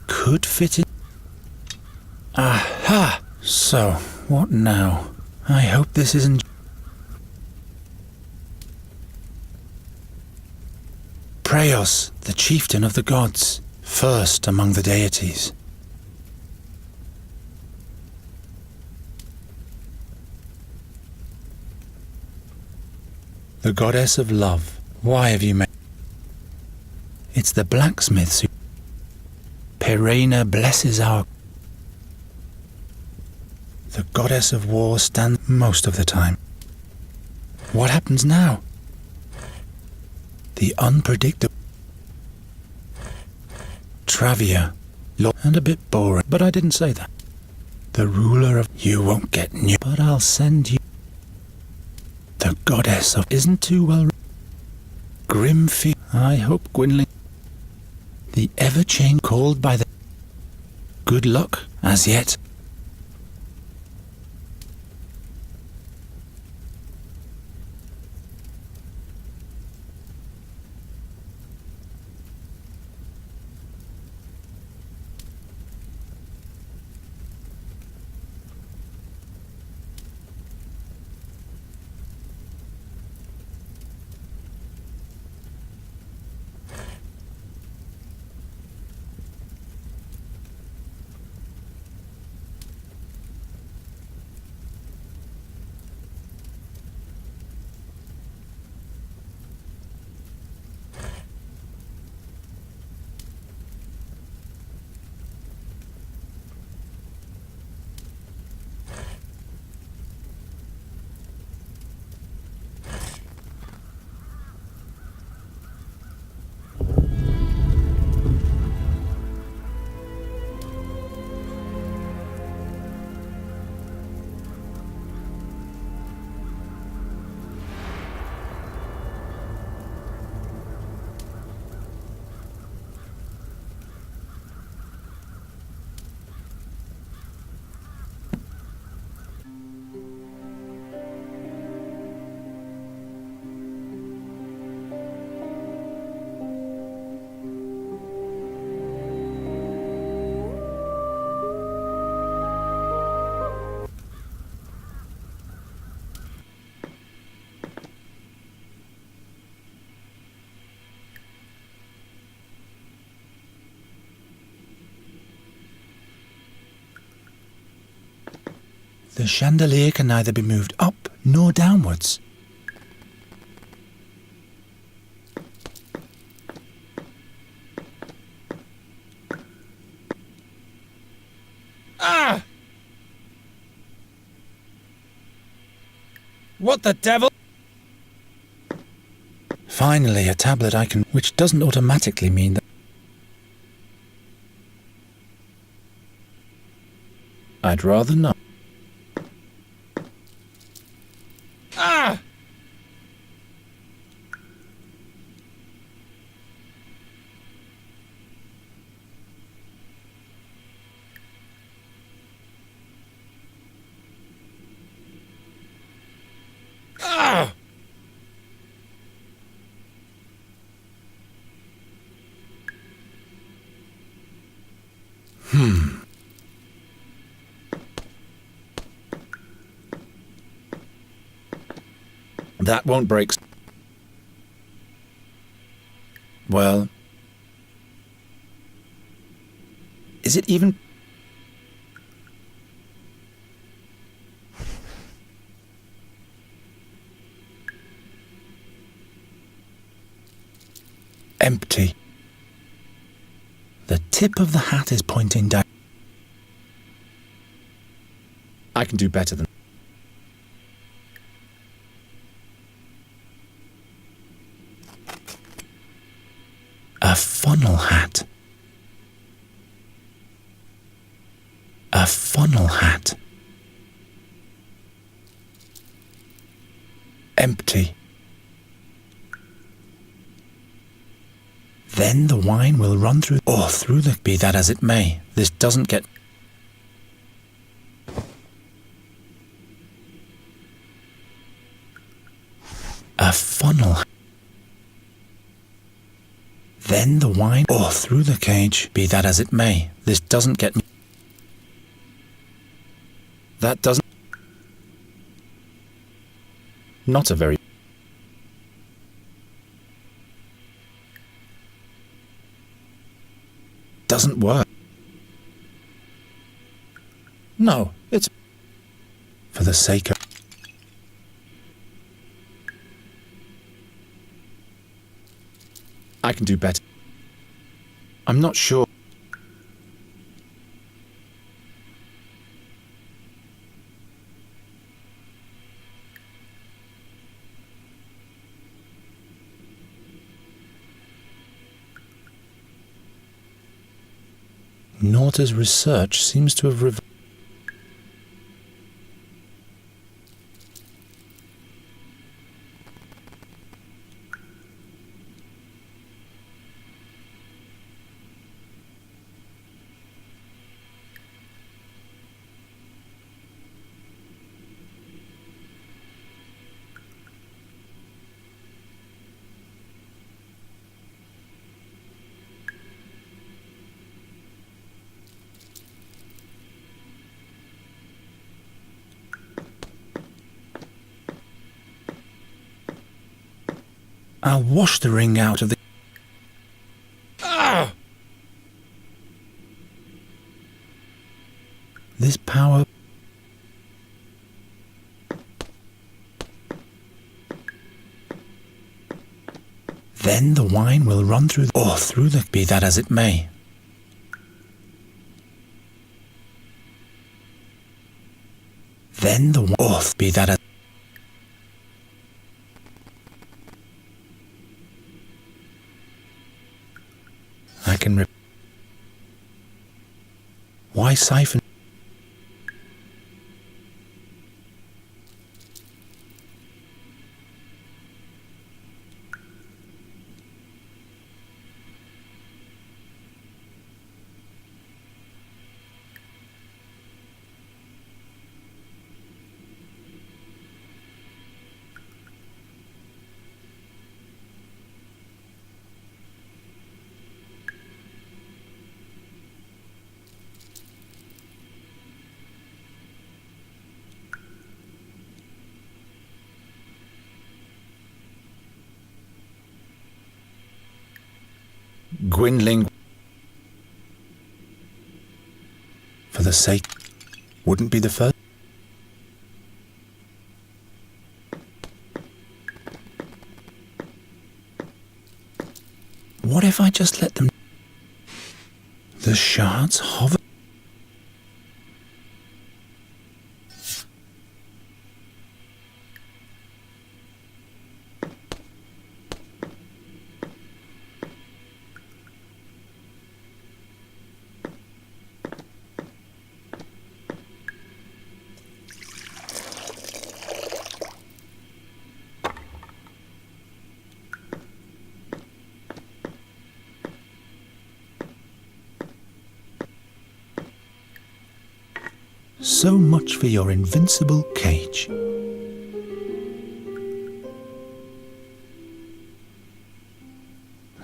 Could fit in. Aha! So, what now? I hope this isn't... Praios, the chieftain of the gods, first among the deities. The goddess of love. Why have you made... It's the blacksmiths who... Perena blesses our... The goddess of war stands most of the time. What happens now? The unpredictable... Travia. And a bit boring, but I didn't say that. The ruler of... You won't get new, but I'll send you... The goddess of... Isn't too well... Grimfield. I hope Gwynling... The ever-change called by the... Good luck, as yet. The chandelier can neither be moved up nor downwards. Ah! What the devil? Finally, a tablet I can... which doesn't automatically mean that... I'd rather not. Ah! Ah! That won't break. Well... Is it even... Empty. The tip of the hat is pointing down. I can do better than... A funnel hat. A funnel hat. Empty. Then the wine will run through or through the... Be that as it may, this doesn't get... A funnel. Then the wine or through the cage. Be that as it may, this doesn't get me. That doesn't... Not a very... Doesn't work. No, it's... For the sake of... I can do better. I'm not sure. Norta's research seems to have revealed... I'll wash the ring out of the... Ah! This power... Then the wine will run through... Or through the... Be that as it may. Then the... Or be that as... I can Why siphon? Gwynling, for the sake, wouldn't be the first. What if I just let them... The shards hover... So much for your invincible cage.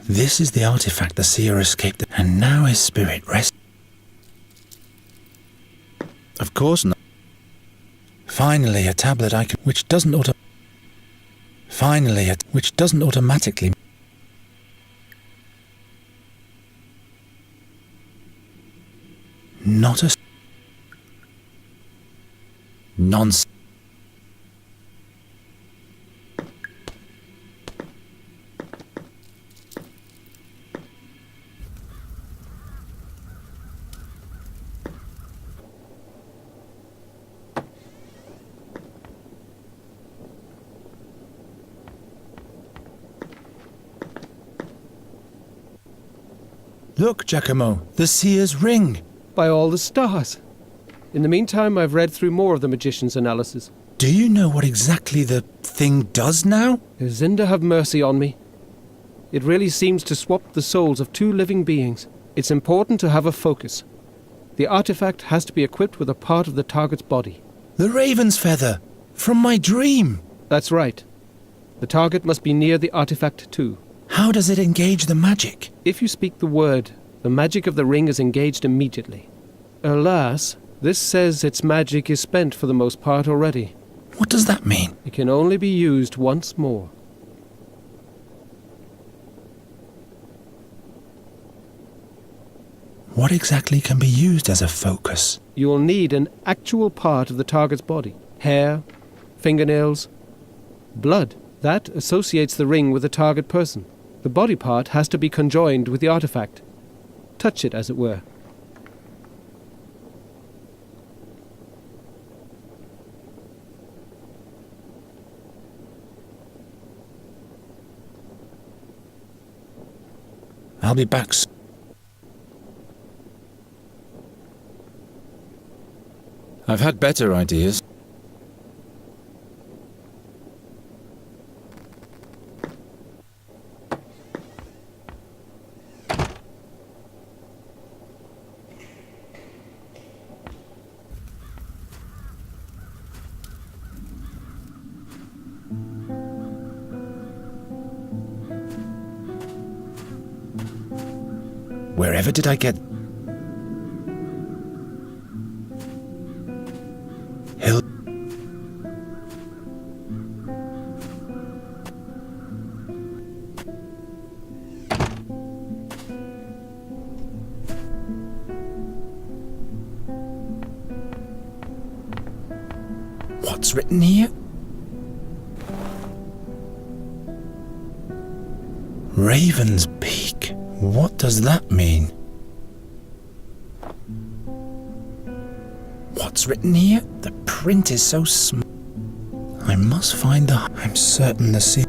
This is the artifact the seer escaped, and now his spirit rests. Of course not. Finally, a tablet I can, which doesn't automatically. Not a nonsense. Look, Giacomo, the seer's ring. By all the stars. In the meantime, I've read through more of the magician's analysis. Do you know what exactly the thing does now? Zinda, have mercy on me. It really seems to swap the souls of two living beings. It's important to have a focus. The artifact has to be equipped with a part of the target's body. The raven's feather! From my dream! That's right. The target must be near the artifact too. How does it engage the magic? If you speak the word, the magic of the ring is engaged immediately. Alas, this says its magic is spent for the most part already. What does that mean? It can only be used once more. What exactly can be used as a focus? You will need an actual part of the target's body. Hair, fingernails, blood. That associates the ring with the target person. The body part has to be conjoined with the artifact. Touch it, as it were. I'll be back soon. I've had better ideas. Wherever did I get... Hill... What's written here? Raven's Peak. What does that mean? What's written here? The print is so small. I must find the... I'm certain the sea...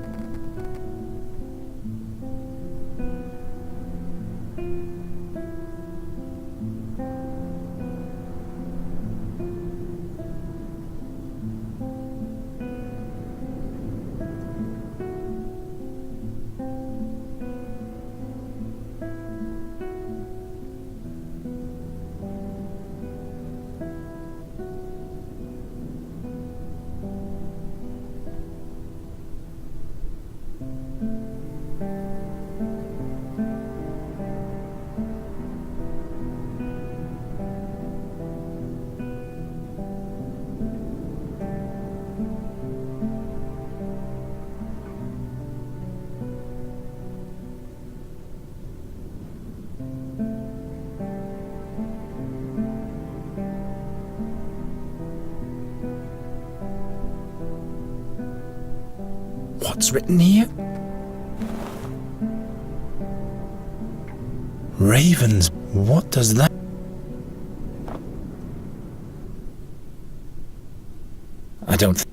What's written here? Ravens, what does that... I don't...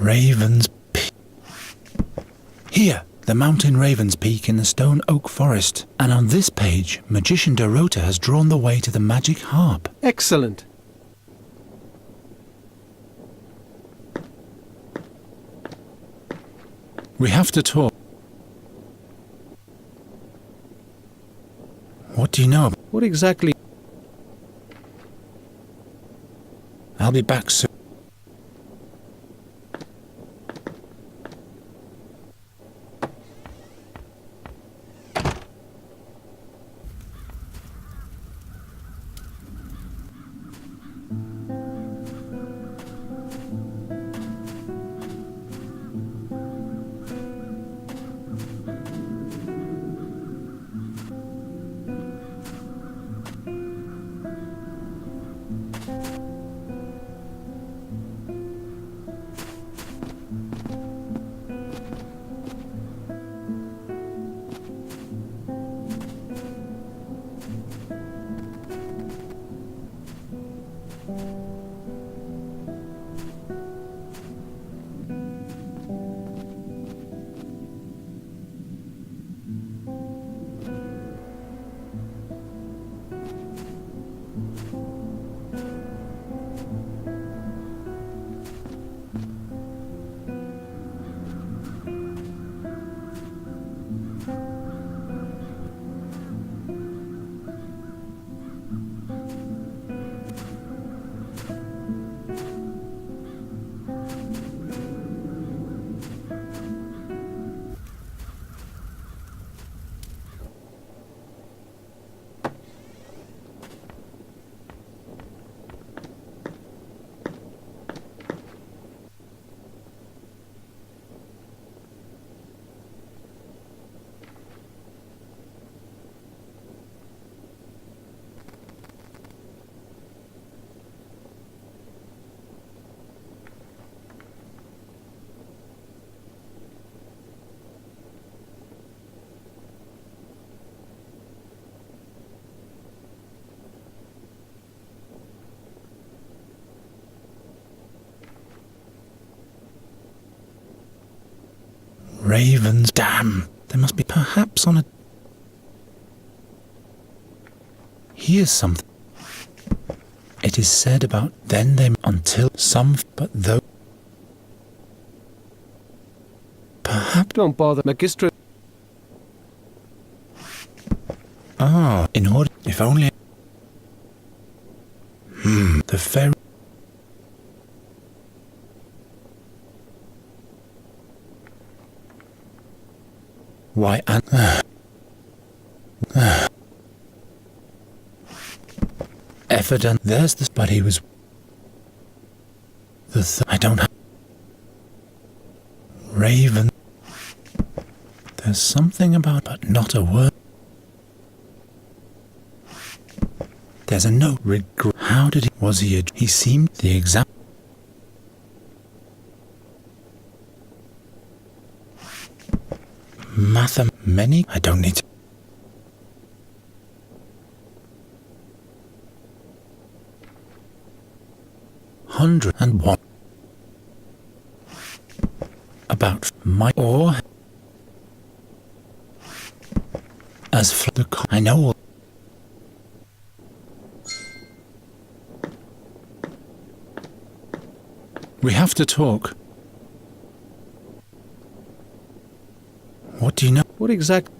Raven's Peak. Here, the mountain Raven's Peak in the stone oak forest. And on this page, Magician Dorota has drawn the way to the magic harp. Excellent. We have to talk. What do you know? What exactly? I'll be back soon. Ravens, damn. There must be perhaps on a... Here's something. It is said about then they until some, but though... Perhaps... Don't bother, Magistra. Ah, in order... If only... The fairy... Why, and... Effort and... There's this... But he was... I don't have... Raven... There's something about... But not a word... There's a note... Regret... How did he... Was he a... He seemed the exact... Many? I don't need to... 101. About my... Or... As for the... I know... We have to talk. What do you know? What exact?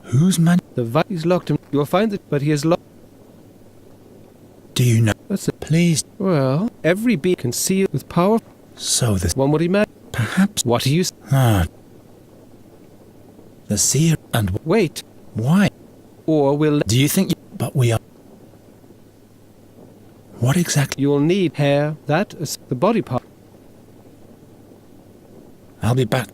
Whose man? The he's locked him. You'll find it, but he is locked. Do you know? That's it. Please. Well, every being concealed with power. So this One would imagine. perhaps. What do you... The seer and Wait. why? Or we'll... Do you think? But we are. What exactly? You'll need hair, that is the body part. I'll be back.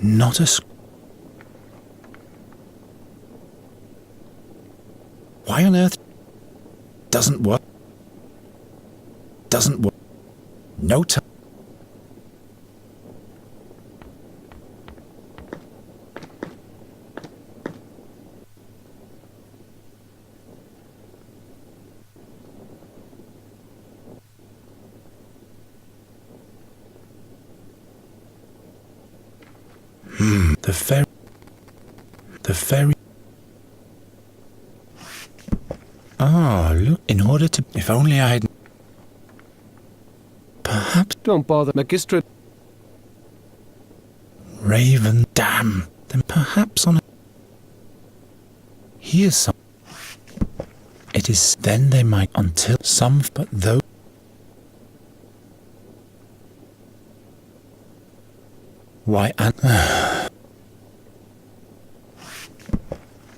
Not a. Why on earth doesn't work? Doesn't work. No time. The ferry. Ah, look, in order to... If only I had... Perhaps... Don't bother, Magistrate. Raven, damn. Then perhaps on a... Here's some... It is... Then they might... Until some... But though... Why, and...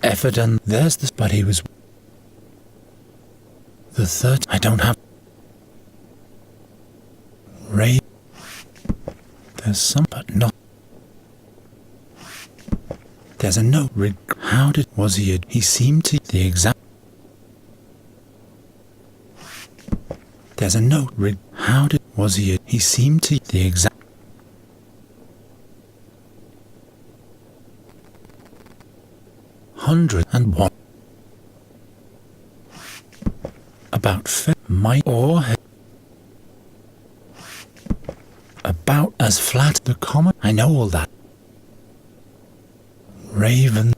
Efferdan, there's this... But he was... The third... I don't have... Ray... There's some... But not... There's a note... How did... Was he... He seemed to... The exact... There's a note... How did... Was he... He seemed to... The exact... 101. about my or about as flat the common. I know all that. Raven.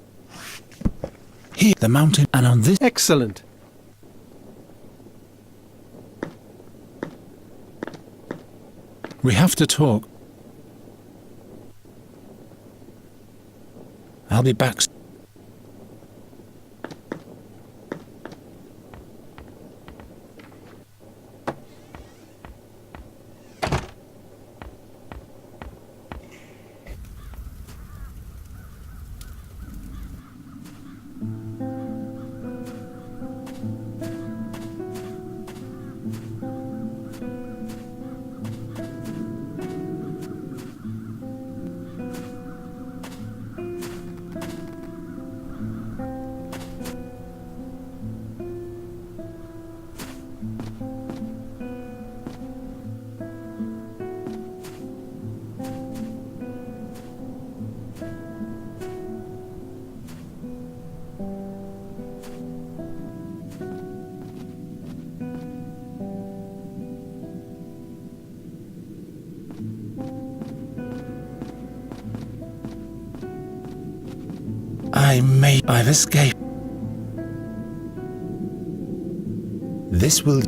Here, the mountain, and on this. Excellent. We have to talk. I'll be back. I've escaped. This will.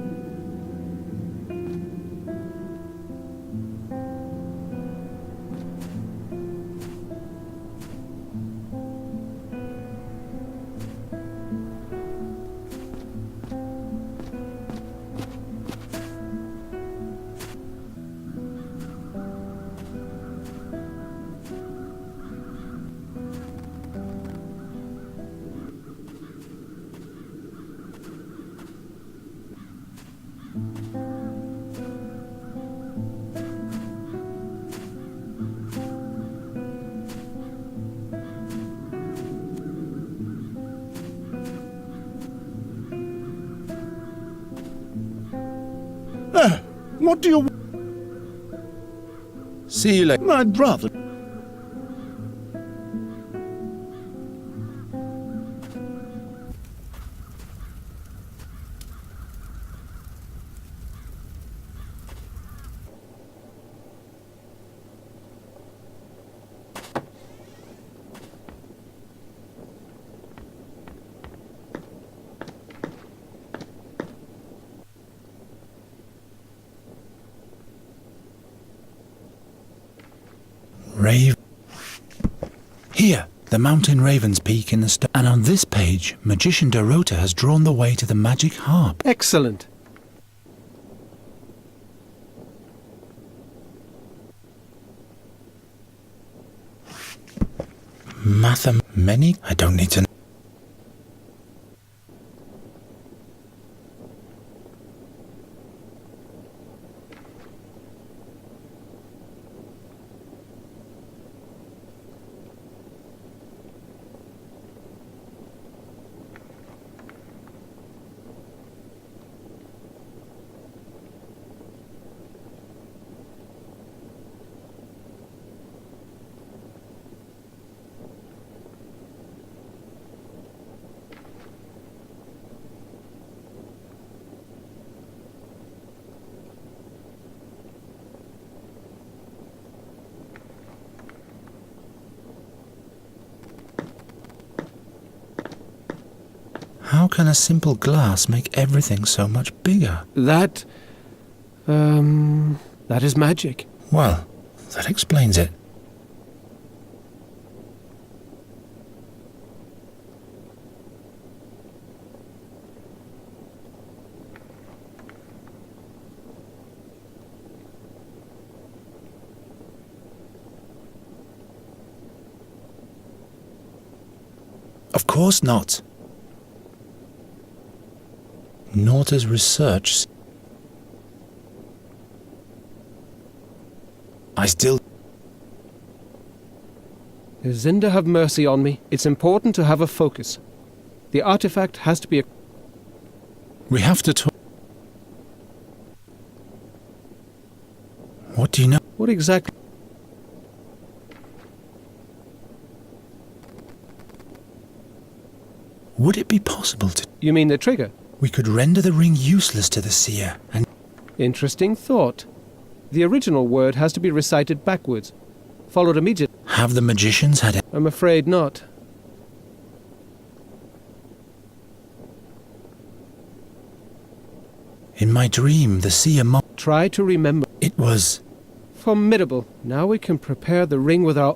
What do you... See you later. I'd rather... Here, the mountain Raven's Peak in the stone. And on this page, Magician Dorota has drawn the way to the magic harp. Excellent. Many? I don't need to know. How can a simple glass make everything so much bigger? That is magic. Well, that explains it. Of course not. Norta's research. I still... Zinda, have mercy on me. It's important to have a focus. The artifact has to be a... We have to talk... What do you know? What exactly... Would it be possible to... You mean the trigger? We could render the ring useless to the seer, and... Interesting thought. The original word has to be recited backwards, followed immediately. Have the magicians had it? I'm afraid not. In my dream, the seer Try to remember. It was... Formidable. Now we can prepare the ring with our...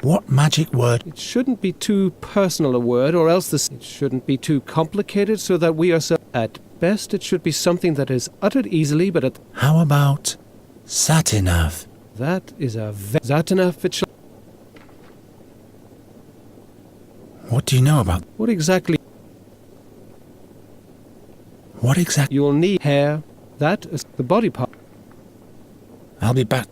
What magic word? It shouldn't be too personal a word, or else it shouldn't be too complicated so that we are so... At best, it should be something that is uttered easily, but at... How about... Satinav? That is a Satinav, it shall... What do you know about... What exactly... What exactly... You'll need hair. That is the body part. I'll be back.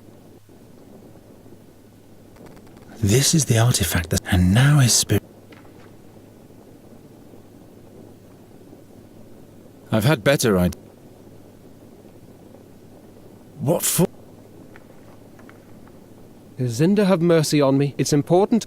This is the artifact that... And now his spirit... I've had better ideas. What for? Zinda, have mercy on me. It's important.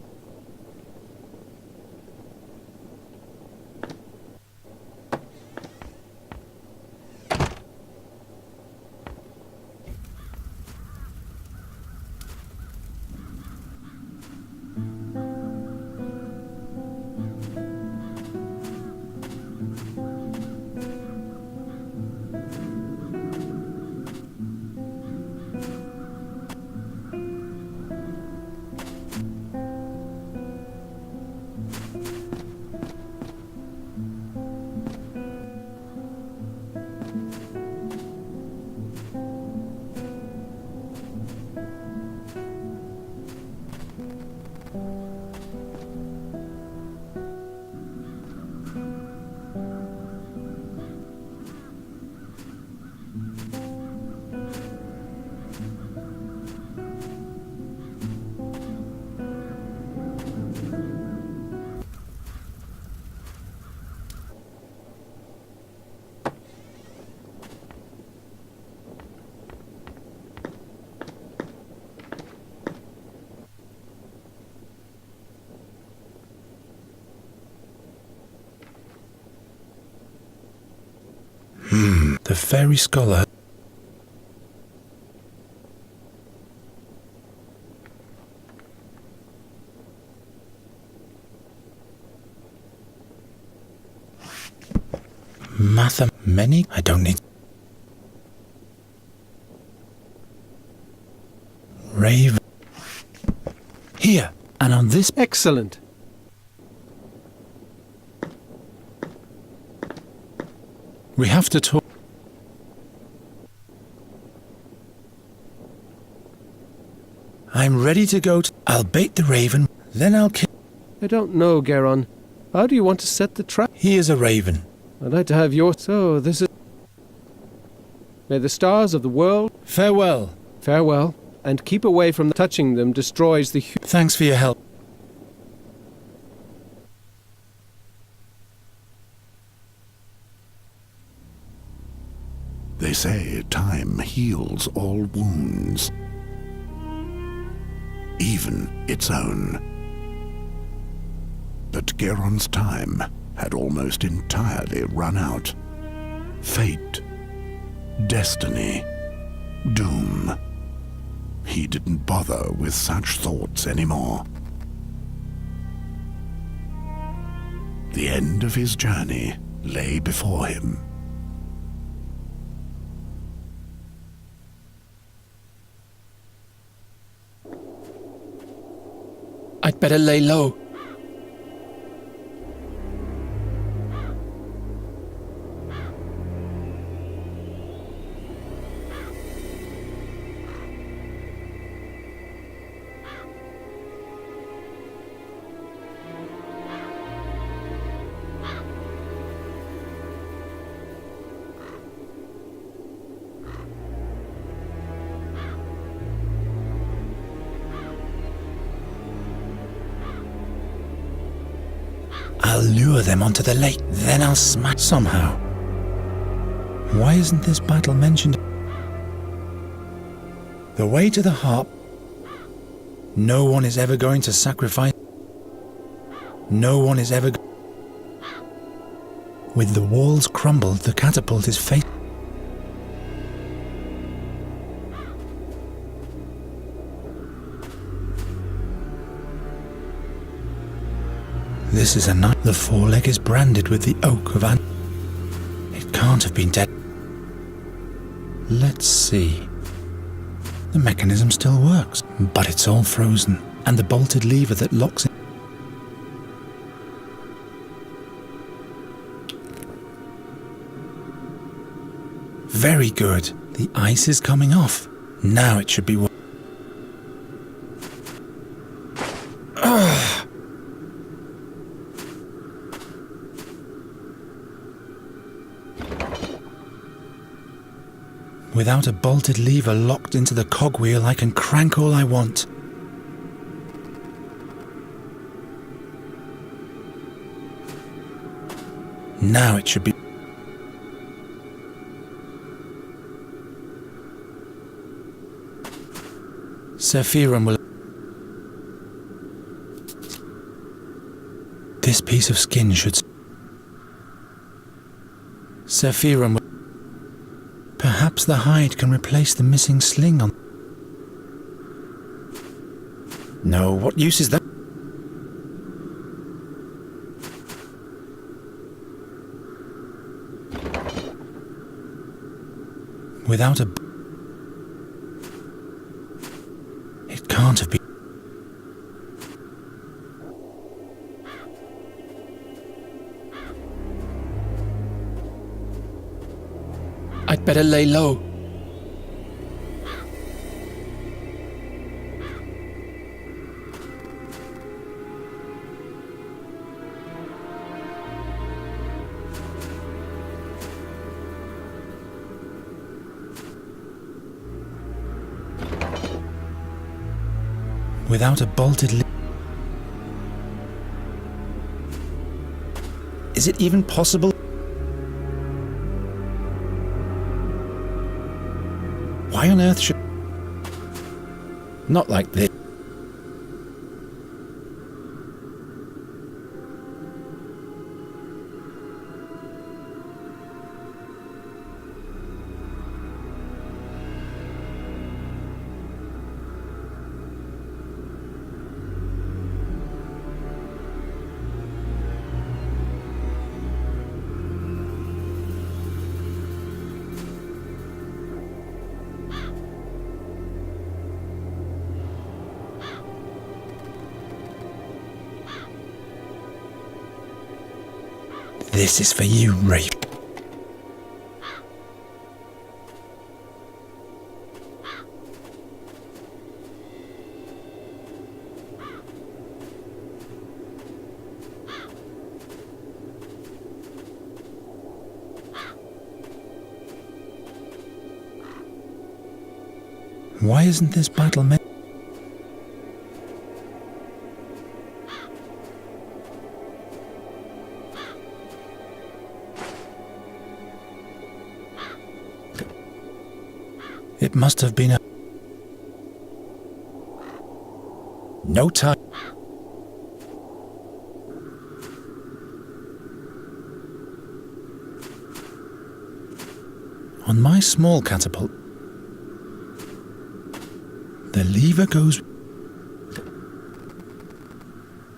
The fairy scholar... Many? I don't need... Raven... Here, and on this... Excellent. We have to talk... I'm ready to go to... I'll bait the raven, then I'll kill... I don't know, Geron. How do you want to set the trap? He is a raven. I'd like to have your... So, this is... May the stars of the world... Farewell. Farewell. And keep away from touching them destroys the... Thanks for your help. They say time heals all wounds, even its own. But Geron's time had almost entirely run out. Fate, destiny, doom. He didn't bother with such thoughts anymore. The end of his journey lay before him. I'd better lay low. I'll lure them onto the lake, then I'll smash somehow. Why isn't this battle mentioned? The way to the harp. No one is ever going to sacrifice. No one is ever... With the walls crumbled, the catapult is fatal. This is a knife. The foreleg is branded with the oak of an. It can't have been dead. Let's see. The mechanism still works, but it's all frozen, and the bolted lever that locks it. Very good. The ice is coming off. Now it should be. Without a bolted lever locked into the cogwheel, I can crank all I want. Now it should be. Sephirum will. This piece of skin should. Sephirum will. Perhaps the hide can replace the missing sling on. No, what use is that? Without a. It can't have been. I'd better lay low. Without a bolted Is it even possible? Why on earth should... Not like this. This is for you, Rafe. Why isn't this battle meant? It must have been a... No time. On my small catapult, the lever goes...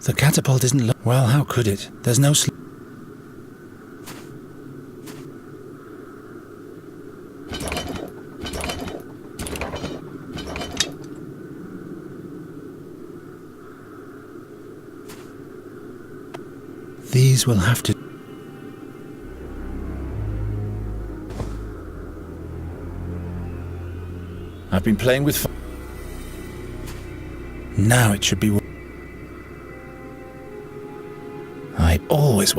The catapult isn't... Well, how could it? There's no... These will have to... I've been playing with... Now it should be... I always...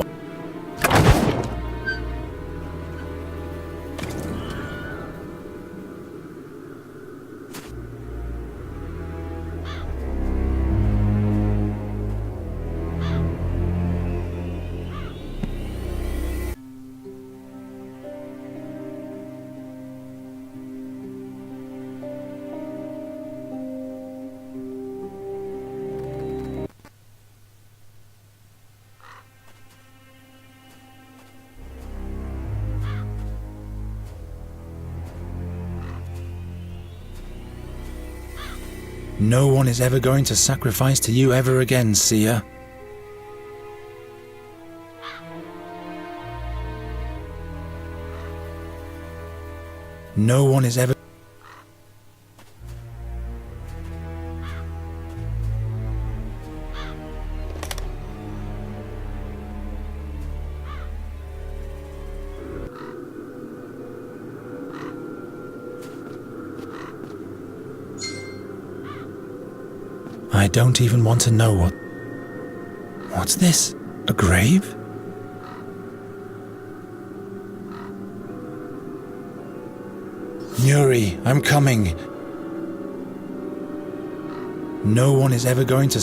No one is ever going to sacrifice to you ever again, seer. No one is ever... I don't even want to know what... What's this? A grave? Nuri, I'm coming. No one is ever going to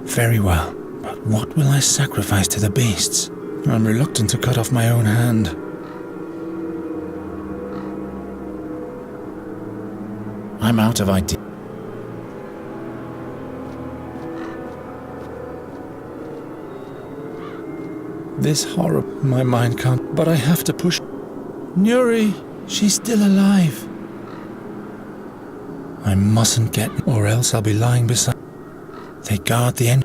Very well, but what will I sacrifice to the beasts? I'm reluctant to cut off my own hand. I'm out of ideas. This horror, my mind can't, but I have to push. Nuri, she's still alive. I mustn't get, or else I'll be lying beside. They guard the end.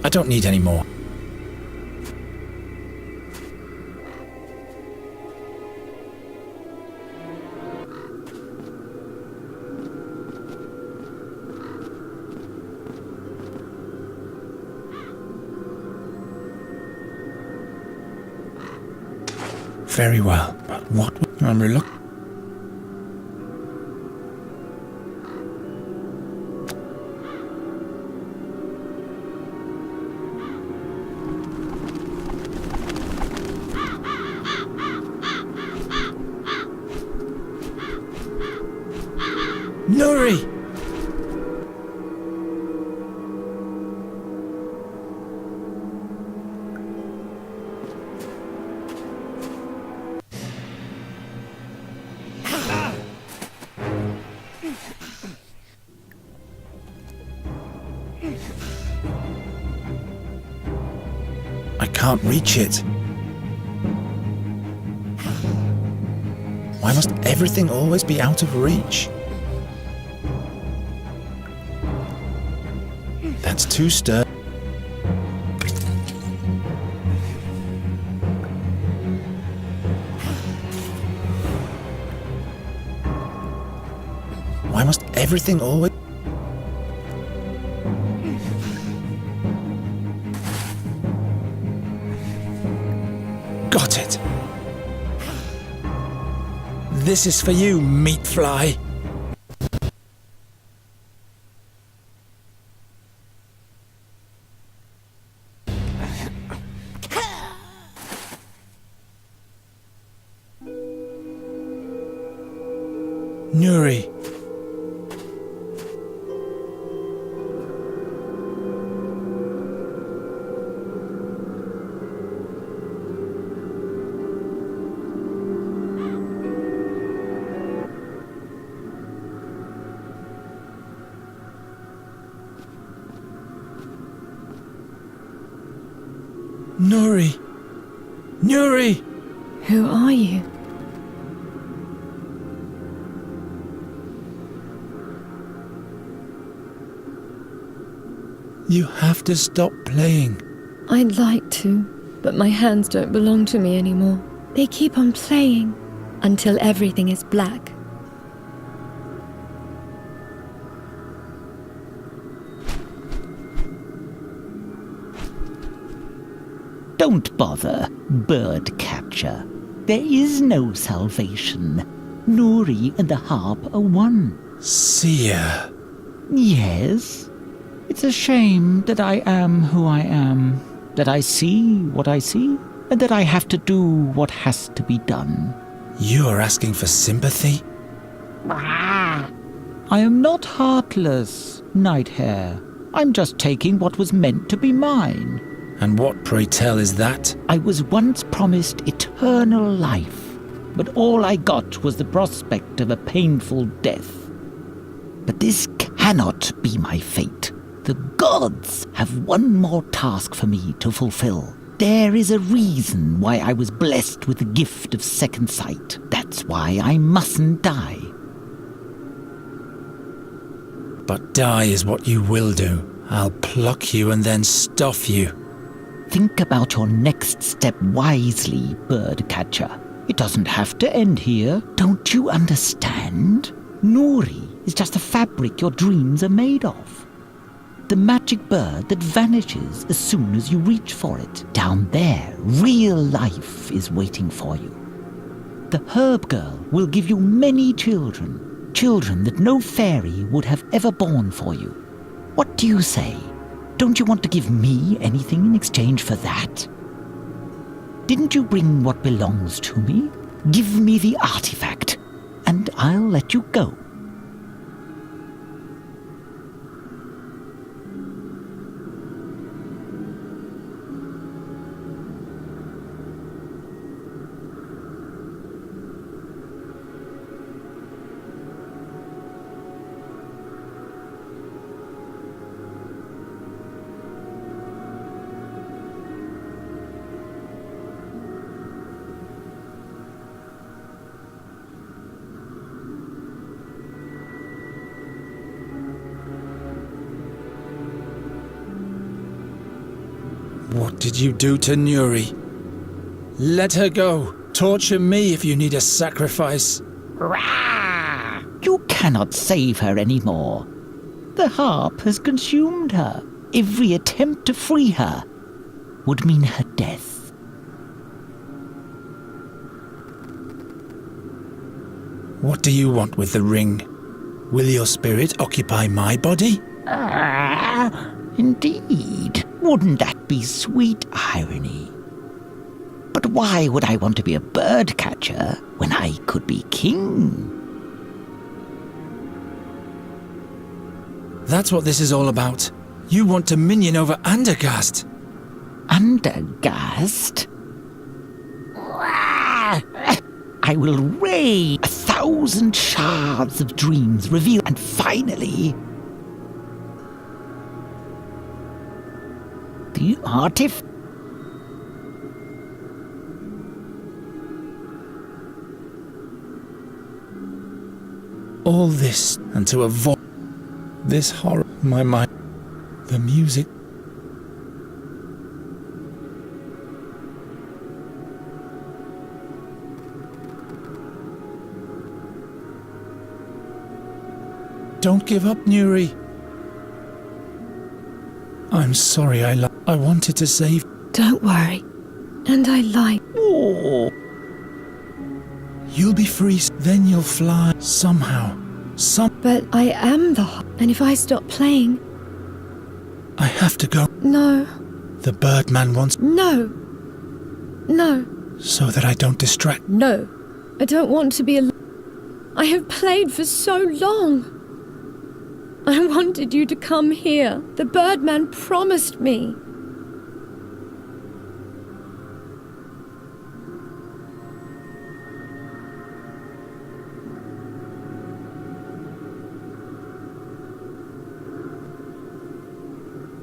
I don't need any more. Very well, but what? I'm reluctant. Nuri! I can't reach it. Why must everything always be out of reach? That's too sturdy. Why must everything always... Got it. This is for you, meat fly. Nuri. Nuri. Nuri. Who are you? You have to stop playing. I'd like to, but my hands don't belong to me anymore. They keep on playing until everything is black. Don't bother, bird catcher. There is no salvation. Nuri and the harp are one. Seer. Yes. It's a shame that I am who I am, that I see what I see, and that I have to do what has to be done. You are asking for sympathy? I am not heartless, Nighthare. I'm just taking what was meant to be mine. And what, pray tell, is that? I was once promised eternal life, but all I got was the prospect of a painful death. But this cannot be my fate. The gods have one more task for me to fulfill. There is a reason why I was blessed with the gift of second sight. That's why I mustn't die. But die is what you will do. I'll pluck you and then stuff you. Think about your next step wisely, bird catcher. It doesn't have to end here. Don't you understand? Nuri is just the fabric your dreams are made of. The magic bird that vanishes as soon as you reach for it. Down there, real life is waiting for you. The herb girl will give you many children, children that no fairy would have ever born for you. What do you say? Don't you want to give me anything in exchange for that? Didn't you bring what belongs to me? Give me the artifact, and I'll let you go. What did you do to Nuri? Let her go. Torture me if you need a sacrifice. Rah! You cannot save her anymore. The harp has consumed her. Every attempt to free her would mean her death. What do you want with the ring? Will your spirit occupy my body? Indeed. Wouldn't that be sweet irony? But why would I want to be a bird catcher when I could be king? That's what this is all about. You want dominion over Andergast. Andergast? I will raise 1,000 shards of dreams reveal, and finally the artifact. All this, and to avoid this horror in my mind. The music. Don't give up, Nuri. I'm sorry I wanted to save. Don't worry. And I lied. Oh. You'll be free, then you'll fly somehow. But I am the and if I stop playing... I have to go. No. The Birdman wants... No. No. So that I don't distract... No. I don't want to be I have played for so long. I wanted you to come here. The Birdman promised me.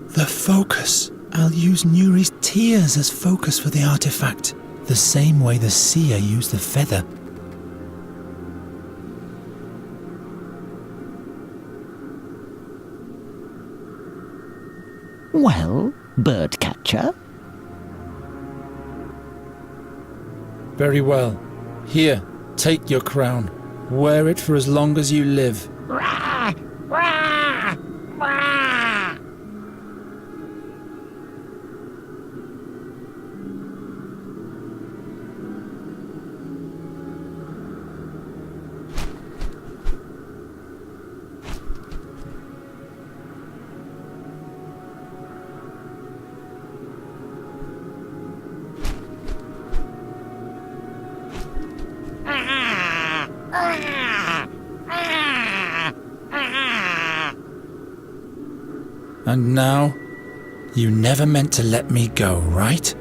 The focus. I'll use Nuri's tears as focus for the artifact, the same way the seer used the feather. Well, bird catcher? Very well. Here, take your crown. Wear it for as long as you live. And now, you never meant to let me go, right?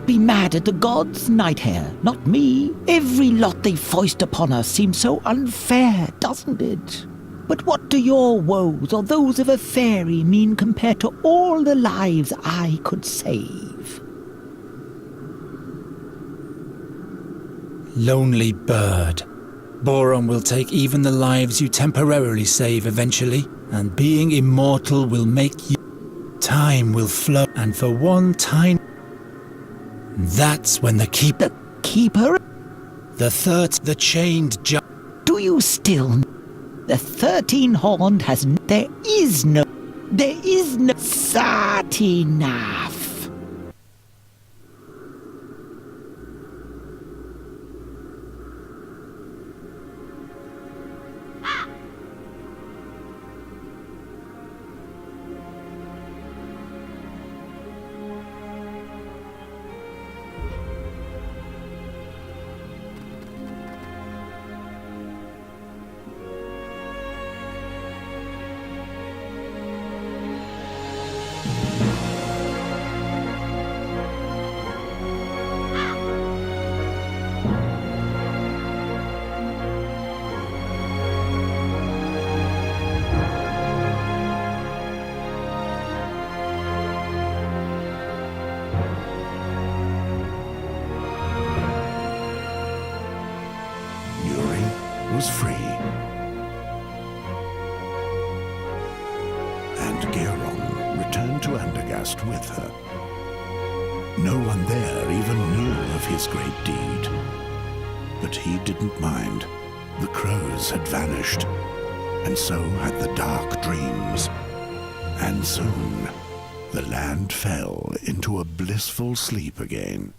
Be mad at the gods, Nighthare, not me. Every lot they foist upon us seems so unfair, doesn't it? But what do your woes or those of a fairy mean compared to all the lives I could save? Lonely bird. Boron will take even the lives you temporarily save eventually, and being immortal will make you... Time will flow, and for one tiny... That's when the keeper... The keeper? The chained Do you still... The 13-horned has... There is no Satinav. Was free, and Geron returned to Andergast with her. No one there even knew of his great deed, but he didn't mind. The crows had vanished, and so had the dark dreams, and soon the land fell into a blissful sleep again.